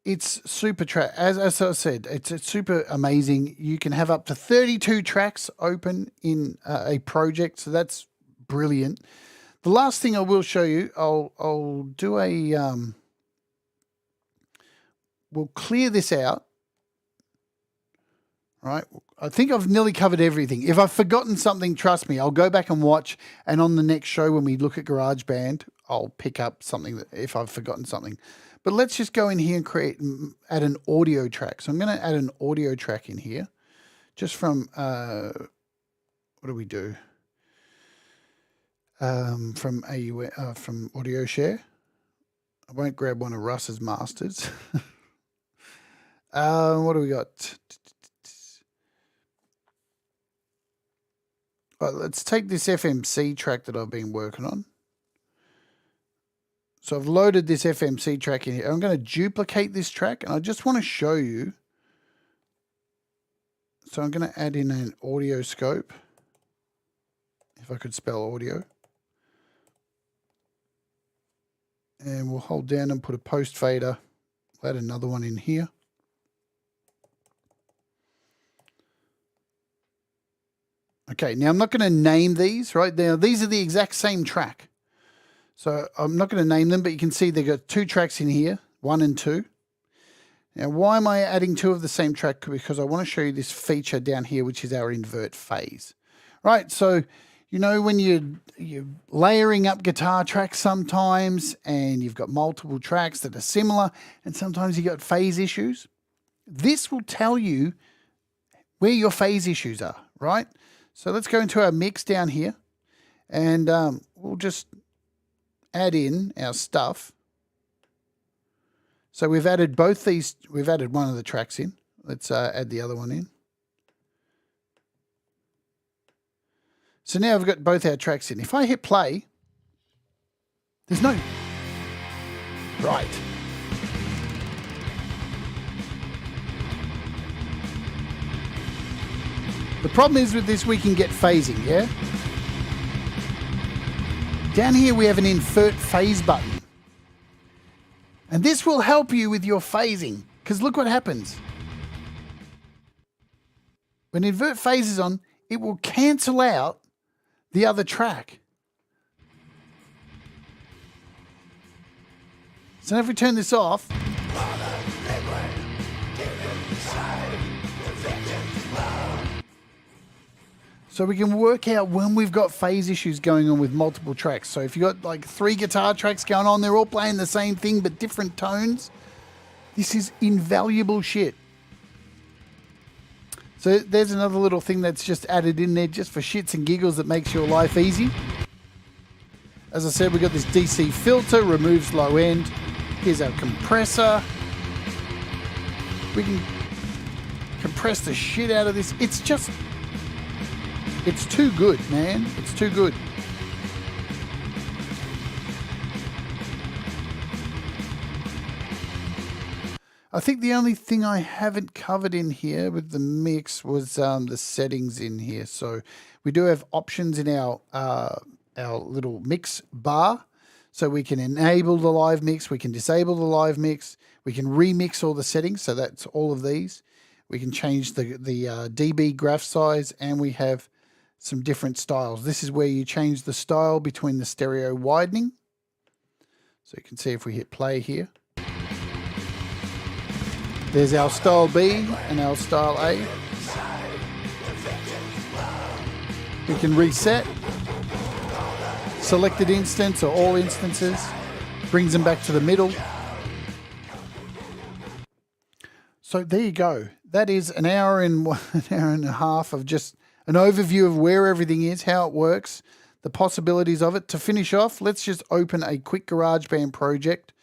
it's super as I said, it's super amazing. You can have up to 32 tracks open in a project, so that's brilliant. The last thing I will show you, I'll do a we'll clear this out. All right, I think I've nearly covered everything. If I've forgotten something, trust me, I'll go back and watch, and on the next show when we look at GarageBand, I'll pick up something that if I've forgotten something. But let's just go in here and add an audio track. So I'm going to add an audio track in here, just from what do we do? From Audio Share. I won't grab one of Russ's masters. What do we got? Right, let's take this FMC track that I've been working on. So I've loaded this FMC track in here. I'm going to duplicate this track, and I just want to show you. So I'm going to add in an AudioScope, if I could spell audio. And we'll hold down and put a post fader. We'll add another one in here. Okay, now I'm not going to name these, right? Now, these are the exact same track. So I'm not going to name them, but you can see they've got 2 tracks in here, 1 and 2. Now, why am I adding 2 of the same track? Because I want to show you this feature down here, which is our invert phase. Right, so you know when you're layering up guitar tracks sometimes, and you've got multiple tracks that are similar, and sometimes you've got phase issues. This will tell you where your phase issues are, right? So let's go into our mix down here, and we'll just add in our stuff. So we've added both these, we've added one of the tracks in. Let's add the other one in. So now I've got both our tracks in. If I hit play, there's no... Right. The problem is with this, we can get phasing, yeah? Down here we have an invert phase button. And this will help you with your phasing, because look what happens. When invert phase is on, it will cancel out the other track. So now if we turn this off, so we can work out when we've got phase issues going on with multiple tracks. So if you've got like 3 guitar tracks going on, they're all playing the same thing but different tones. This is invaluable shit. So there's another little thing that's just added in there just for shits and giggles that makes your life easy. As I said, we've got this DC filter, removes low end. Here's our compressor. We can compress the shit out of this. It's just... it's too good, man. It's too good. I think the only thing I haven't covered in here with the mix was the settings in here. So we do have options in our little mix bar. So we can enable the live mix. We can disable the live mix. We can remix all the settings. So that's all of these. We can change the dB graph size, and we have some different styles. This is where you change the style between the stereo widening. So you can see if we hit play here. There's our style B and our style A. We can reset. Selected instance or all instances. Brings them back to the middle. So there you go. That is an hour and a half of just an overview of where everything is, how it works, the possibilities of it. To finish off, let's just open a quick GarageBand project.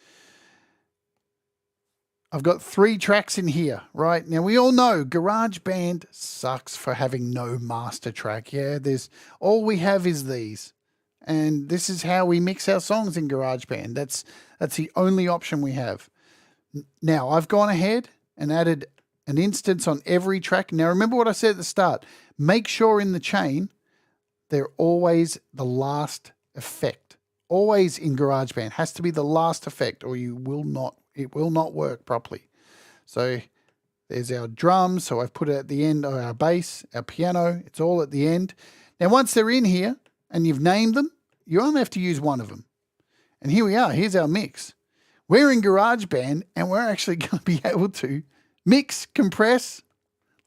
I've got 3 tracks in here, right? Now, we all know GarageBand sucks for having no master track, yeah? All we have is these. And this is how we mix our songs in GarageBand. That's the only option we have. Now, I've gone ahead and added an instance on every track. Now, remember what I said at the start. Make sure in the chain, they're always the last effect. Always in GarageBand. Has to be the last effect, or it will not work properly. So there's our drums. So I've put it at the end of our bass, our piano. It's all at the end. Now, once they're in here and you've named them, you only have to use one of them. And here we are. Here's our mix. We're in GarageBand and we're actually going to be able to mix, compress.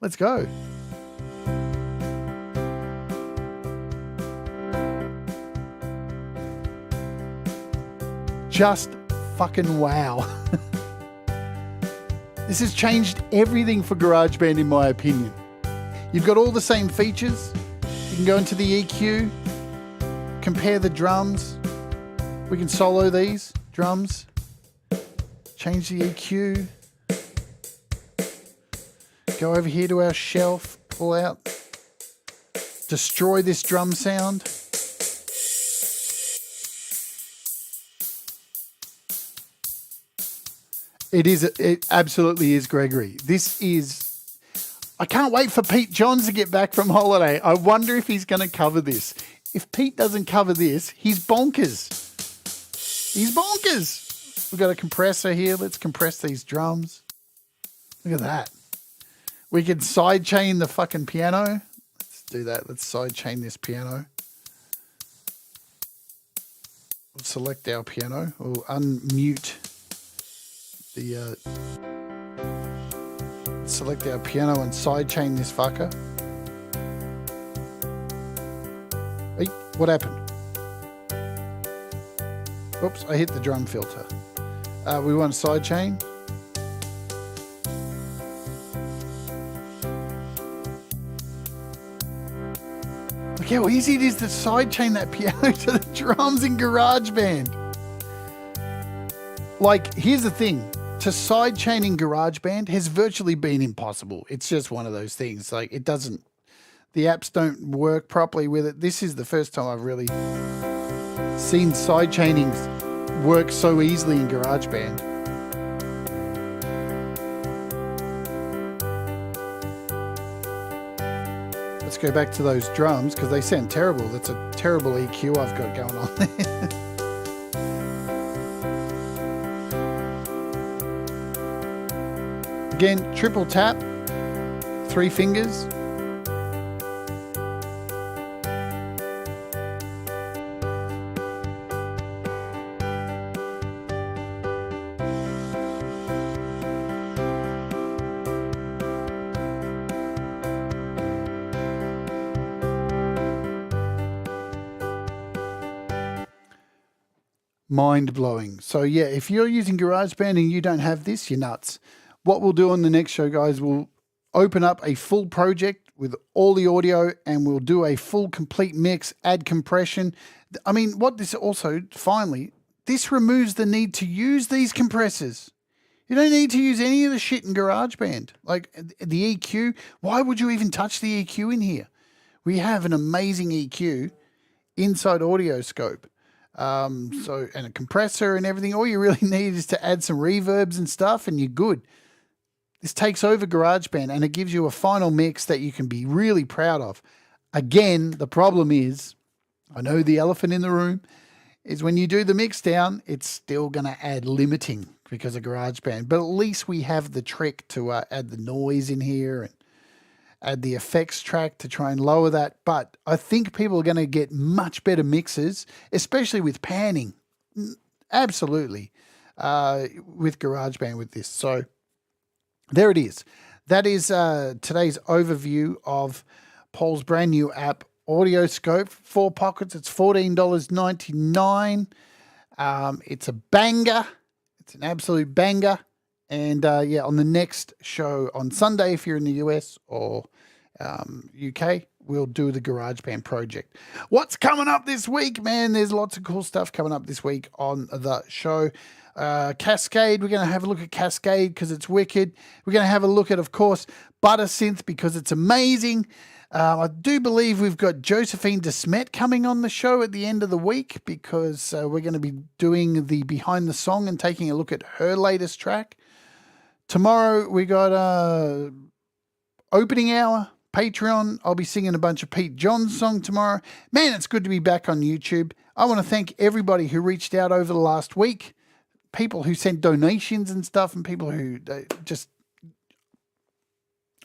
Let's go. Just fucking wow. This has changed everything for GarageBand in my opinion. You've got all the same features. You can go into the EQ, compare the drums. We can solo these drums, change the EQ, go over here to our shelf, pull out, destroy this drum sound. It absolutely is, Gregory. I can't wait for Pete Johns to get back from holiday. I wonder if he's going to cover this. If Pete doesn't cover this, he's bonkers. He's bonkers. We've got a compressor here. Let's compress these drums. Look at that. We can sidechain the fucking piano. Let's do that. Let's sidechain this piano. We'll select our piano. We'll unmute select our piano and sidechain this fucker. Hey, what happened? Oops, I hit the drum filter. We want sidechain. Look how easy it is to sidechain that piano to the drums in GarageBand. Like, here's the thing. To sidechain in GarageBand has virtually been impossible. It's just one of those things. Like, it doesn't, the apps don't work properly with it. This is the first time I've really seen sidechaining work so easily in GarageBand. Let's go back to those drums because they sound terrible. That's a terrible EQ I've got going on there. Again, triple tap, 3 fingers. Mind-blowing. So yeah, if you're using GarageBand and you don't have this, you're nuts. What we'll do on the next show, guys, we'll open up a full project with all the audio and we'll do a full complete mix, add compression. I mean, what this also, finally, this removes the need to use these compressors. You don't need to use any of the shit in GarageBand. Like the EQ, why would you even touch the EQ in here? We have an amazing EQ inside AudioScope. And a compressor and everything. All you really need is to add some reverbs and stuff and you're good. This takes over GarageBand and it gives you a final mix that you can be really proud of. Again, the problem is, I know the elephant in the room, is when you do the mix down, it's still going to add limiting because of GarageBand. But at least we have the trick to add the noise in here and add the effects track to try and lower that. But I think people are going to get much better mixes, especially with panning. Absolutely. With GarageBand with this. So there it is. That is today's overview of Paul's brand new app, AudioScope. 4 pockets. It's $14.99. It's a banger. It's an absolute banger. And yeah, on the next show on Sunday, if you're in the US or UK, we'll do the GarageBand project. What's coming up this week, man? There's lots of cool stuff coming up this week on the show. Cascade, we're going to have a look at Cascade because it's wicked. We're going to have a look at, of course, Butter Synth because it's amazing. I do believe we've got Josephine DeSmet coming on the show at the end of the week because we're going to be doing the behind the song and taking a look at her latest track. Tomorrow we got opening hour, Patreon. I'll be singing a bunch of Pete Johns songs tomorrow. Man, it's good to be back on YouTube. I want to thank everybody who reached out over the last week. People who sent donations and stuff and people who just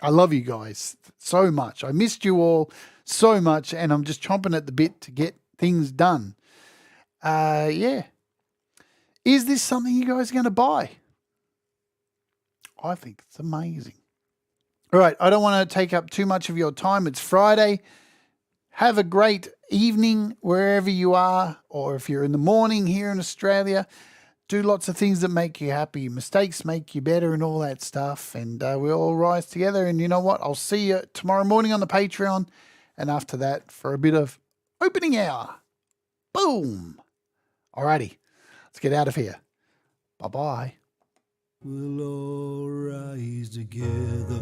I love you guys so much. I missed you all so much, and I'm just chomping at the bit to get things done. Yeah. Is this something you guys are going to buy? I think it's amazing. All right, I don't want to take up too much of your time. It's Friday. Have a great evening wherever you are, or if you're in the morning here in Australia. Do lots of things that make you happy. Mistakes make you better and all that stuff. And we all rise together. And you know what? I'll see you tomorrow morning on the Patreon. And after that, for a bit of opening hour. Boom. Alrighty, let's get out of here. Bye-bye. We'll all rise together,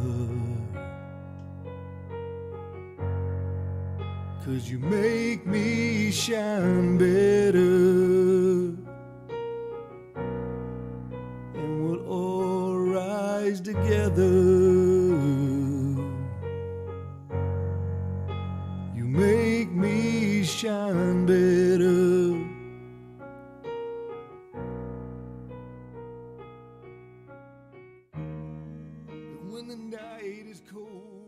'cause you make me shine better. And we'll all rise together. You make me shine better. When the night is cold